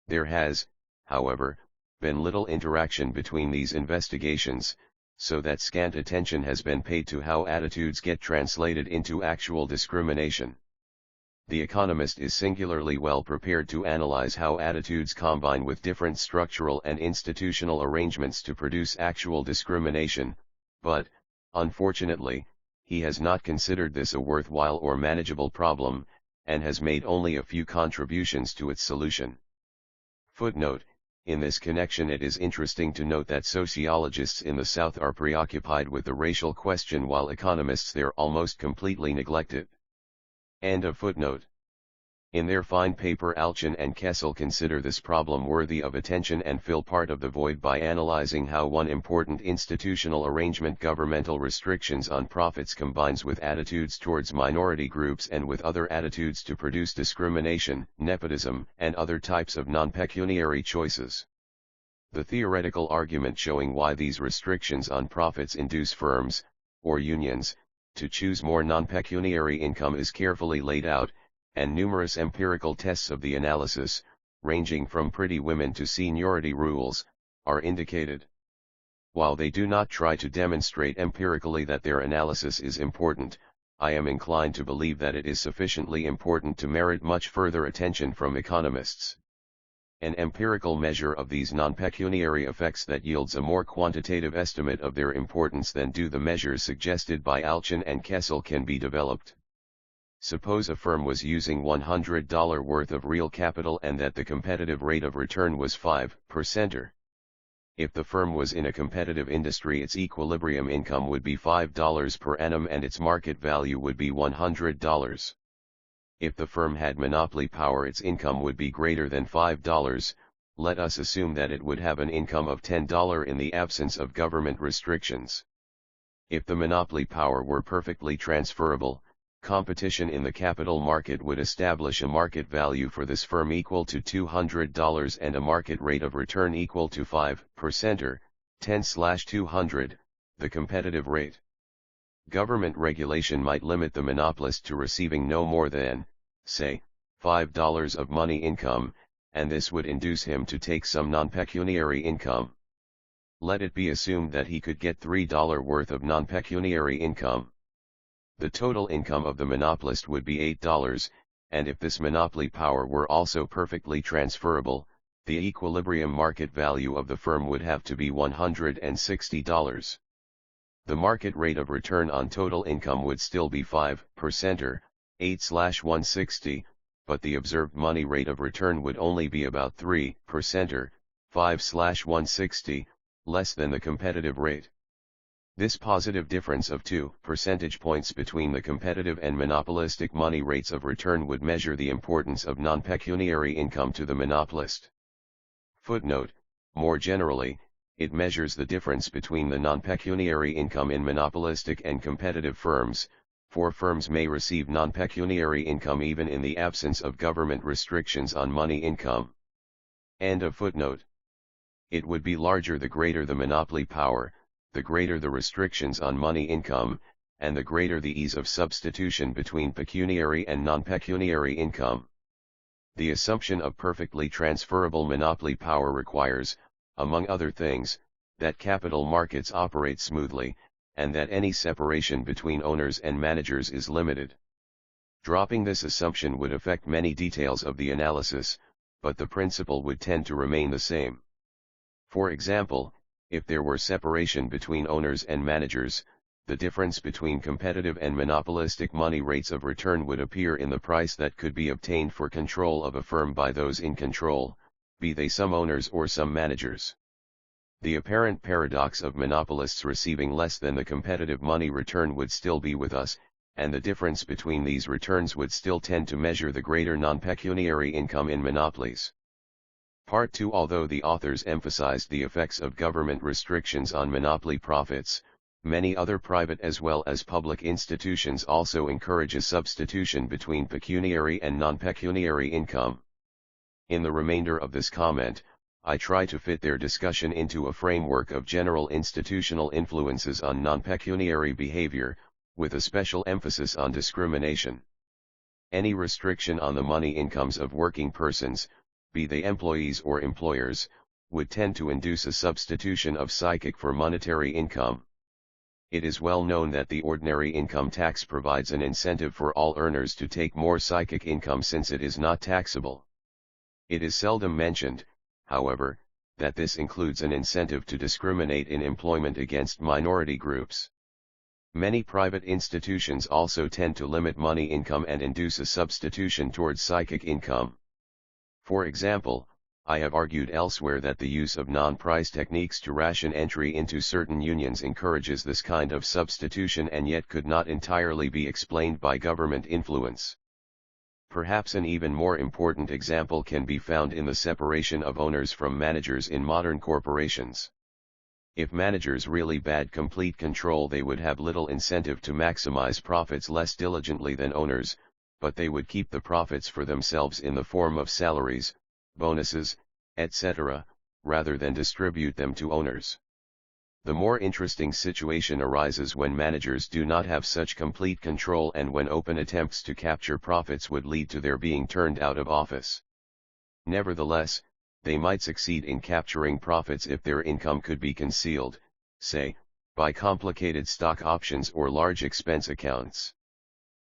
There has, however, been little interaction between these investigations, so that scant attention has been paid to how attitudes get translated into actual discrimination. The economist is singularly well prepared to analyze how attitudes combine with different structural and institutional arrangements to produce actual discrimination, but, unfortunately, he has not considered this a worthwhile or manageable problem, and has made only a few contributions to its solution. Footnote: in this connection, it is interesting to note that sociologists in the South are preoccupied with the racial question while economists there almost completely neglect it. End of footnote. In their fine paper, Alchian and Kessel consider this problem worthy of attention and fill part of the void by analyzing how one important institutional arrangement, governmental restrictions on profits, combines with attitudes towards minority groups and with other attitudes to produce discrimination, nepotism, and other types of non-pecuniary choices. The theoretical argument showing why these restrictions on profits induce firms, or unions, to choose more non-pecuniary income is carefully laid out, and numerous empirical tests of the analysis, ranging from pretty women to seniority rules, are indicated. While they do not try to demonstrate empirically that their analysis is important, I am inclined to believe that it is sufficiently important to merit much further attention from economists. An empirical measure of these non-pecuniary effects that yields a more quantitative estimate of their importance than do the measures suggested by Alchian and Kessel can be developed. Suppose a firm was using $100 worth of real capital and that the competitive rate of return was 5%. If the firm was in a competitive industry, its equilibrium income would be $5 per annum and its market value would be $100. If the firm had monopoly power, its income would be greater than $5. Let us assume that it would have an income of $10 in the absence of government restrictions. If the monopoly power were perfectly transferable, competition in the capital market would establish a market value for this firm equal to $200 and a market rate of return equal to 5% or 10/200, the competitive rate. Government regulation might limit the monopolist to receiving no more than, say, $5 of money income, and this would induce him to take some non-pecuniary income. Let it be assumed that he could get $3 worth of non-pecuniary income. The total income of the monopolist would be $8, and if this monopoly power were also perfectly transferable, the equilibrium market value of the firm would have to be $160. The market rate of return on total income would still be 5% or 8/160, but the observed money rate of return would only be about 3% or 5/160, less than the competitive rate. This positive difference of 2 percentage points between the competitive and monopolistic money rates of return would measure the importance of non-pecuniary income to the monopolist. Footnote: more generally, it measures the difference between the non-pecuniary income in monopolistic and competitive firms, for firms may receive non-pecuniary income even in the absence of government restrictions on money income. End of footnote. It would be larger the greater the monopoly power, the greater the restrictions on money income, and the greater the ease of substitution between pecuniary and non-pecuniary income. The assumption of perfectly transferable monopoly power requires, among other things, that capital markets operate smoothly, and that any separation between owners and managers is limited. Dropping this assumption would affect many details of the analysis, but the principle would tend to remain the same. For example, if there were separation between owners and managers, the difference between competitive and monopolistic money rates of return would appear in the price that could be obtained for control of a firm by those in control, be they some owners or some managers. The apparent paradox of monopolists receiving less than the competitive money return would still be with us, and the difference between these returns would still tend to measure the greater non-pecuniary income in monopolies. Part 2. Although the authors emphasized the effects of government restrictions on monopoly profits, many other private as well as public institutions also encourage a substitution between pecuniary and non-pecuniary income. In the remainder of this comment, I try to fit their discussion into a framework of general institutional influences on non-pecuniary behavior, with a special emphasis on discrimination. Any restriction on the money incomes of working persons, be they employees or employers, would tend to induce a substitution of psychic for monetary income. It is well known that the ordinary income tax provides an incentive for all earners to take more psychic income since it is not taxable. It is seldom mentioned, however, that this includes an incentive to discriminate in employment against minority groups. Many private institutions also tend to limit money income and induce a substitution towards psychic income. For example, I have argued elsewhere that the use of non-price techniques to ration entry into certain unions encourages this kind of substitution and yet could not entirely be explained by government influence. Perhaps an even more important example can be found in the separation of owners from managers in modern corporations. If managers really bad complete control, they would have little incentive to maximize profits less diligently than owners, but they would keep the profits for themselves in the form of salaries, bonuses, etc., rather than distribute them to owners. The more interesting situation arises when managers do not have such complete control and when open attempts to capture profits would lead to their being turned out of office. Nevertheless, they might succeed in capturing profits if their income could be concealed, say, by complicated stock options or large expense accounts.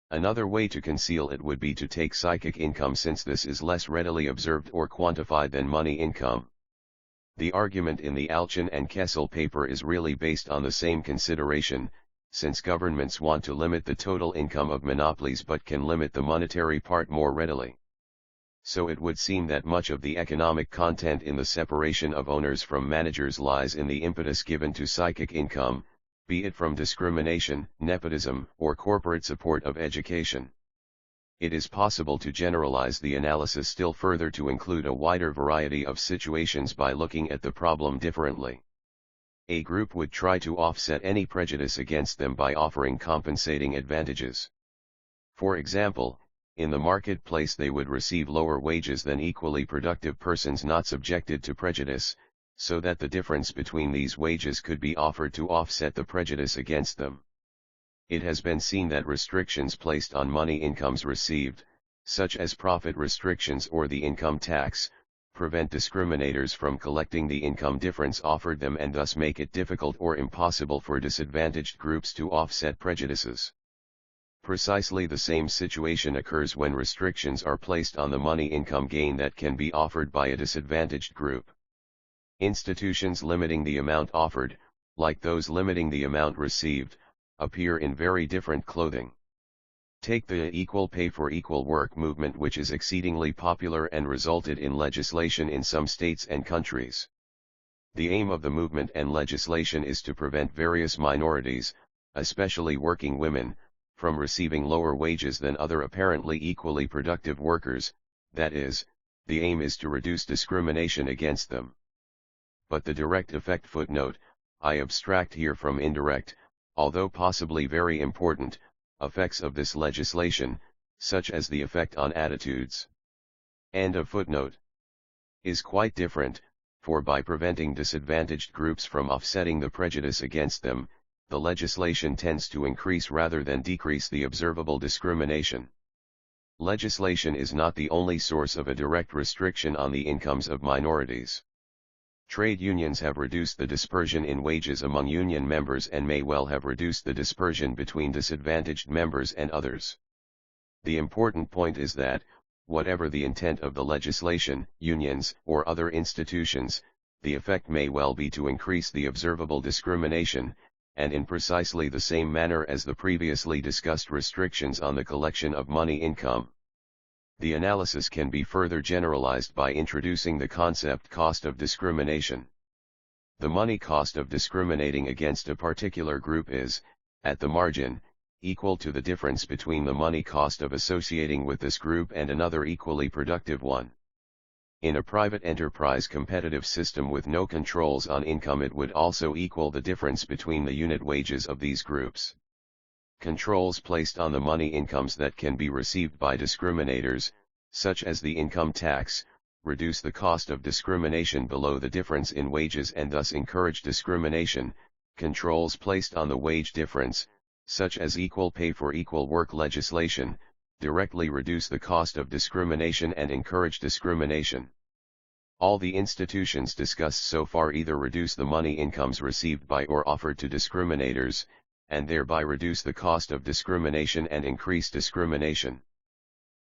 Another way to conceal it would be to take psychic income, since this is less readily observed or quantified than money income. The argument in the Alchian and Kessel paper is really based on the same consideration, since governments want to limit the total income of monopolies but can limit the monetary part more readily. So it would seem that much of the economic content in the separation of owners from managers lies in the impetus given to psychic income, be it from discrimination, nepotism, or corporate support of education. It is possible to generalize the analysis still further to include a wider variety of situations by looking at the problem differently. A group would try to offset any prejudice against them by offering compensating advantages. For example, in the marketplace they would receive lower wages than equally productive persons not subjected to prejudice, so that the difference between these wages could be offered to offset the prejudice against them. It has been seen that restrictions placed on money incomes received, such as profit restrictions or the income tax, prevent discriminators from collecting the income difference offered them and thus make it difficult or impossible for disadvantaged groups to offset prejudices. Precisely the same situation occurs when restrictions are placed on the money income gain that can be offered by a disadvantaged group. Institutions limiting the amount offered, like those limiting the amount received, appear in very different clothing. Take the equal pay for equal work movement, which is exceedingly popular and resulted in legislation in some states and countries. The aim of the movement and legislation is to prevent various minorities, especially working women, from receiving lower wages than other apparently equally productive workers, that is, the aim is to reduce discrimination against them. But the direct effect footnote, I abstract here from indirect, although possibly very important, effects of this legislation, such as the effect on attitudes. End of footnote. Is quite different, for by preventing disadvantaged groups from offsetting the prejudice against them, the legislation tends to increase rather than decrease the observable discrimination. Legislation is not the only source of a direct restriction on the incomes of minorities. Trade unions have reduced the dispersion in wages among union members and may well have reduced the dispersion between disadvantaged members and others. The important point is that, whatever the intent of the legislation, unions, or other institutions, the effect may well be to increase the observable discrimination, and in precisely the same manner as the previously discussed restrictions on the collection of money income. The analysis can be further generalized by introducing the concept cost of discrimination. The money cost of discriminating against a particular group is, at the margin, equal to the difference between the money cost of associating with this group and another equally productive one. In a private enterprise competitive system with no controls on income, it would also equal the difference between the unit wages of these groups. Controls placed on the money incomes that can be received by discriminators, such as the income tax, reduce the cost of discrimination below the difference in wages and thus encourage discrimination. Controls placed on the wage difference, such as equal pay for equal work legislation, directly reduce the cost of discrimination and encourage discrimination. All the institutions discussed so far either reduce the money incomes received by or offered to discriminators, and thereby reduce the cost of discrimination and increase discrimination.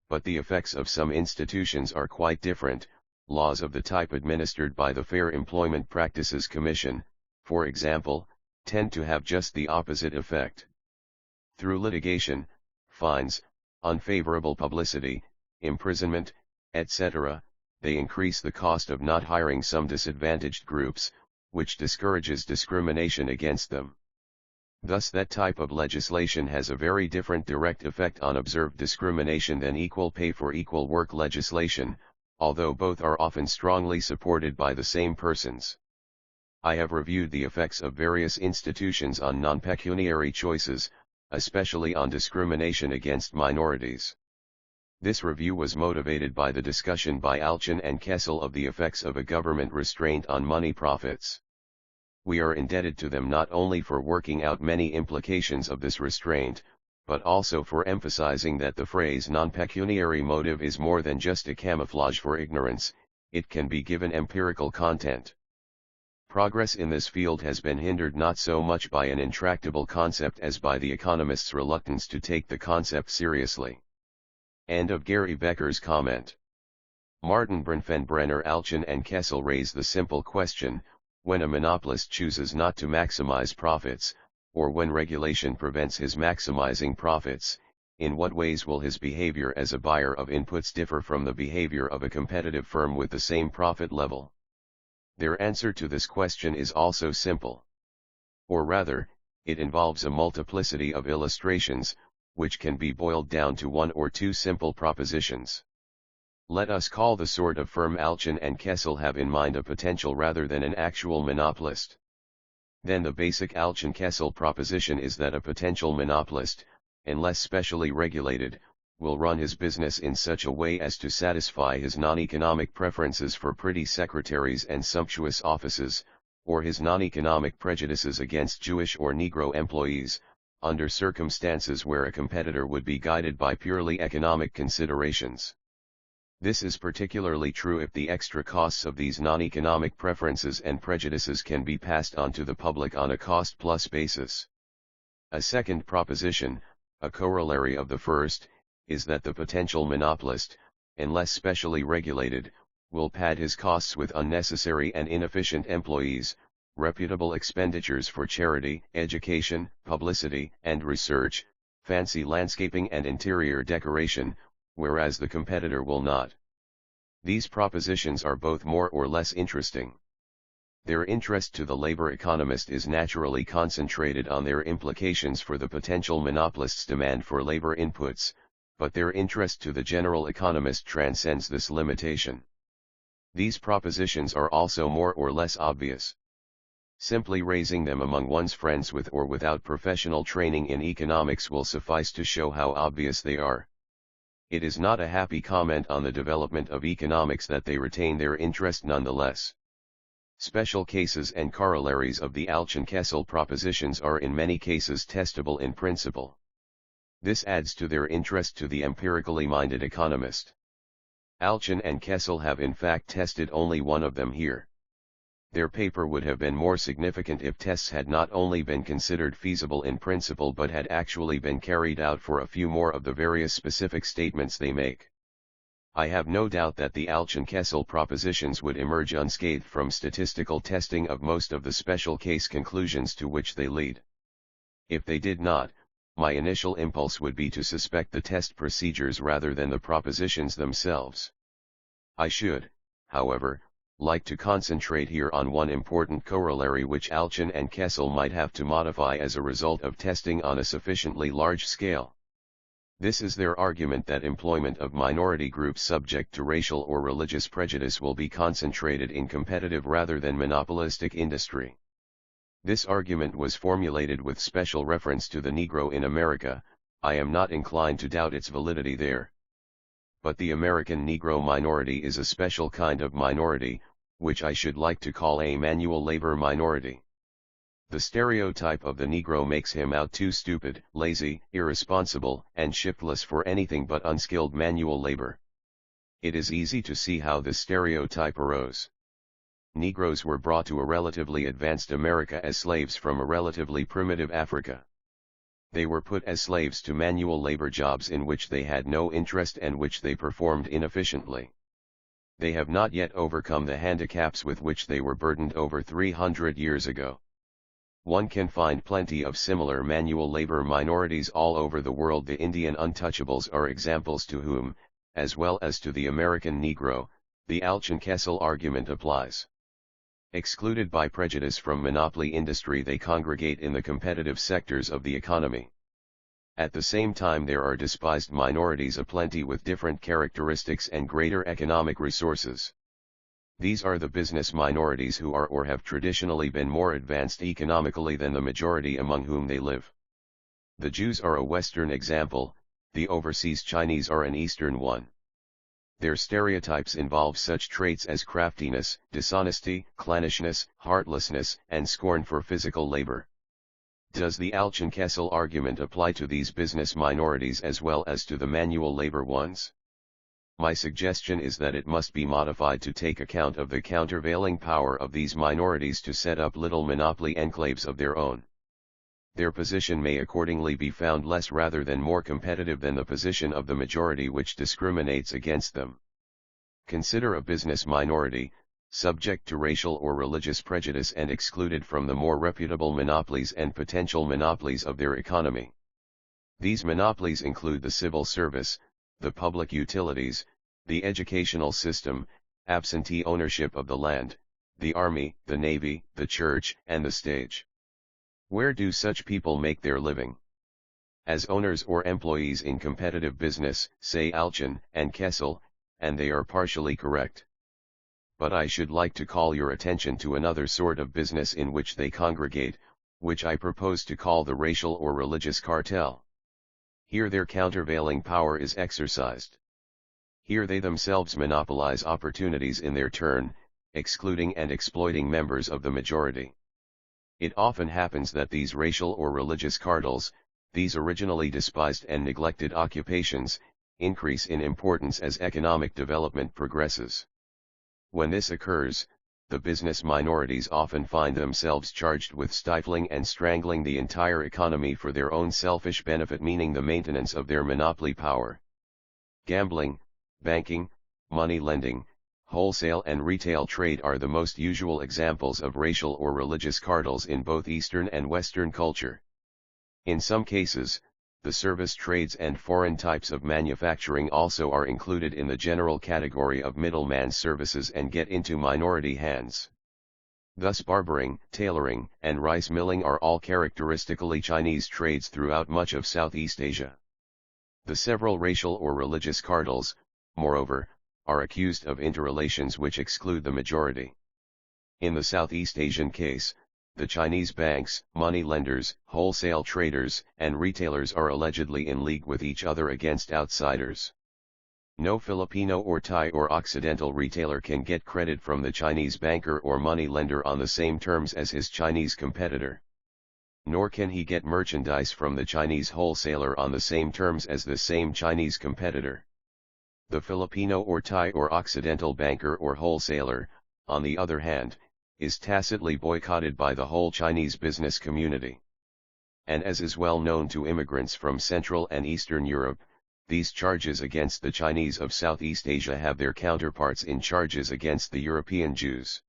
But the effects of some institutions are quite different. Laws of the type administered by the Fair Employment Practices Commission, for example, tend to have just the opposite effect. Through litigation, fines, unfavorable publicity, imprisonment, etc., they increase the cost of not hiring some disadvantaged groups, which discourages discrimination against them. Thus that type of legislation has a very different direct effect on observed discrimination than equal pay for equal work legislation, although both are often strongly supported by the same persons. I have reviewed the effects of various institutions on non-pecuniary choices, especially on discrimination against minorities. This review was motivated by the discussion by Alchian and Kessel of the effects of a government restraint on money profits. We are indebted to them not only for working out many implications of this restraint, but also for emphasizing that the phrase non-pecuniary motive is more than just a camouflage for ignorance, it can be given empirical content. Progress in this field has been hindered not so much by an intractable concept as by the economists' reluctance to take the concept seriously. End of Gary Becker's comment. Martin Brenfenbrenner, Alchian and Kessel raise the simple question, when a monopolist chooses not to maximize profits, or when regulation prevents his maximizing profits, in what ways will his behavior as a buyer of inputs differ from the behavior of a competitive firm with the same profit level? Their answer to this question is also simple. Or rather, it involves a multiplicity of illustrations, which can be boiled down to one or two simple propositions. Let us call the sort of firm Alchian and Kessel have in mind a potential rather than an actual monopolist. Then the basic Alchian-Kessel proposition is that a potential monopolist, unless specially regulated, will run his business in such a way as to satisfy his non-economic preferences for pretty secretaries and sumptuous offices, or his non-economic prejudices against Jewish or Negro employees, under circumstances where a competitor would be guided by purely economic considerations. This is particularly true if the extra costs of these non-economic preferences and prejudices can be passed on to the public on a cost-plus basis. A second proposition, a corollary of the first, is that the potential monopolist, unless specially regulated, will pad his costs with unnecessary and inefficient employees, reputable expenditures for charity, education, publicity and research, fancy landscaping and interior decoration, whereas the competitor will not. These propositions are both more or less interesting. Their interest to the labor economist is naturally concentrated on their implications for the potential monopolist's demand for labor inputs, but their interest to the general economist transcends this limitation. These propositions are also more or less obvious. Simply raising them among one's friends with or without professional training in economics will suffice to show how obvious they are. It is not a happy comment on the development of economics that they retain their interest nonetheless. Special cases and corollaries of the Alchian-Kessel propositions are in many cases testable in principle. This adds to their interest to the empirically minded economist. Alchian and Kessel have in fact tested only one of them here. Their paper would have been more significant if tests had not only been considered feasible in principle but had actually been carried out for a few more of the various specific statements they make. I have no doubt that the Alchian-Kessel propositions would emerge unscathed from statistical testing of most of the special case conclusions to which they lead. If they did not, my initial impulse would be to suspect the test procedures rather than the propositions themselves. I should, however, like to concentrate here on one important corollary which Alchian and Kessel might have to modify as a result of testing on a sufficiently large scale. This is their argument that employment of minority groups subject to racial or religious prejudice will be concentrated in competitive rather than monopolistic industry. This argument was formulated with special reference to the Negro in America. I am not inclined to doubt its validity there. But the American Negro minority is a special kind of minority, which I should like to call a manual labor minority. The stereotype of the Negro makes him out too stupid, lazy, irresponsible, and shiftless for anything but unskilled manual labor. It is easy to see how this stereotype arose. Negroes were brought to a relatively advanced America as slaves from a relatively primitive Africa. They were put as slaves to manual labor jobs in which they had no interest and which they performed inefficiently. They have not yet overcome the handicaps with which they were burdened over 300 years ago. One can find plenty of similar manual labor minorities all over the world. The Indian untouchables are examples to whom, as well as to the American Negro, the Alchian-Kessel argument applies. Excluded by prejudice from monopoly industry, they congregate in the competitive sectors of the economy. At the same time, there are despised minorities aplenty with different characteristics and greater economic resources. These are the business minorities who are or have traditionally been more advanced economically than the majority among whom they live. The Jews are a Western example, the overseas Chinese are an Eastern one. Their stereotypes involve such traits as craftiness, dishonesty, clannishness, heartlessness, and scorn for physical labor. Does the Alchian-Kessel argument apply to these business minorities as well as to the manual labor ones? My suggestion is that it must be modified to take account of the countervailing power of these minorities to set up little monopoly enclaves of their own. Their position may accordingly be found less rather than more competitive than the position of the majority which discriminates against them. Consider a business minority, subject to racial or religious prejudice and excluded from the more reputable monopolies and potential monopolies of their economy. These monopolies include the civil service, the public utilities, the educational system, absentee ownership of the land, the army, the navy, the church, and the stage. Where do such people make their living? As owners or employees in competitive business, say Alchian and Kessel, and they are partially correct. But I should like to call your attention to another sort of business in which they congregate, which I propose to call the racial or religious cartel. Here their countervailing power is exercised. Here they themselves monopolize opportunities in their turn, excluding and exploiting members of the majority. It often happens that these racial or religious cartels, these originally despised and neglected occupations, increase in importance as economic development progresses. When this occurs, the business minorities often find themselves charged with stifling and strangling the entire economy for their own selfish benefit, meaning the maintenance of their monopoly power. Gambling, banking, money lending, wholesale and retail trade are the most usual examples of racial or religious cartels in both Eastern and Western culture. In some cases, the service trades and foreign types of manufacturing also are included in the general category of middleman services and get into minority hands. Thus barbering, tailoring, and rice milling are all characteristically Chinese trades throughout much of Southeast Asia. The several racial or religious cartels, moreover, are accused of interrelations which exclude the majority. In the Southeast Asian case, the Chinese banks, money lenders, wholesale traders, and retailers are allegedly in league with each other against outsiders. No Filipino or Thai or Occidental retailer can get credit from the Chinese banker or money lender on the same terms as his Chinese competitor. Nor can he get merchandise from the Chinese wholesaler on the same terms as the same Chinese competitor. The Filipino or Thai or Occidental banker or wholesaler, on the other hand, is tacitly boycotted by the whole Chinese business community. And as is well known to immigrants from Central and Eastern Europe, these charges against the Chinese of Southeast Asia have their counterparts in charges against the European Jews.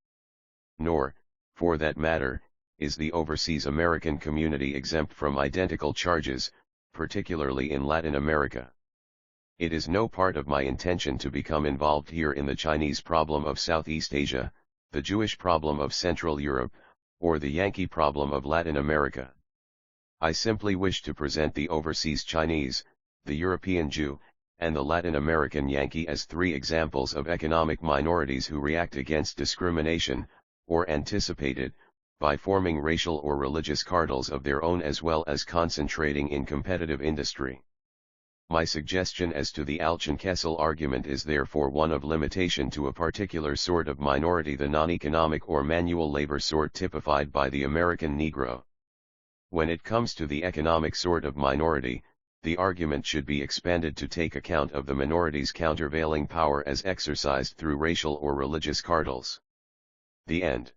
Nor, for that matter, is the overseas American community exempt from identical charges, particularly in Latin America. It is no part of my intention to become involved here in the Chinese problem of Southeast Asia, the Jewish problem of Central Europe, or the Yankee problem of Latin America. I simply wish to present the overseas Chinese, the European Jew, and the Latin American Yankee as three examples of economic minorities who react against discrimination, or anticipate it, by forming racial or religious cartels of their own as well as concentrating in competitive industry. My suggestion as to the Alchian-Kessel argument is therefore one of limitation to a particular sort of minority, the non-economic or manual labor sort typified by the American Negro. When it comes to the economic sort of minority, the argument should be expanded to take account of the minority's countervailing power as exercised through racial or religious cartels. The end.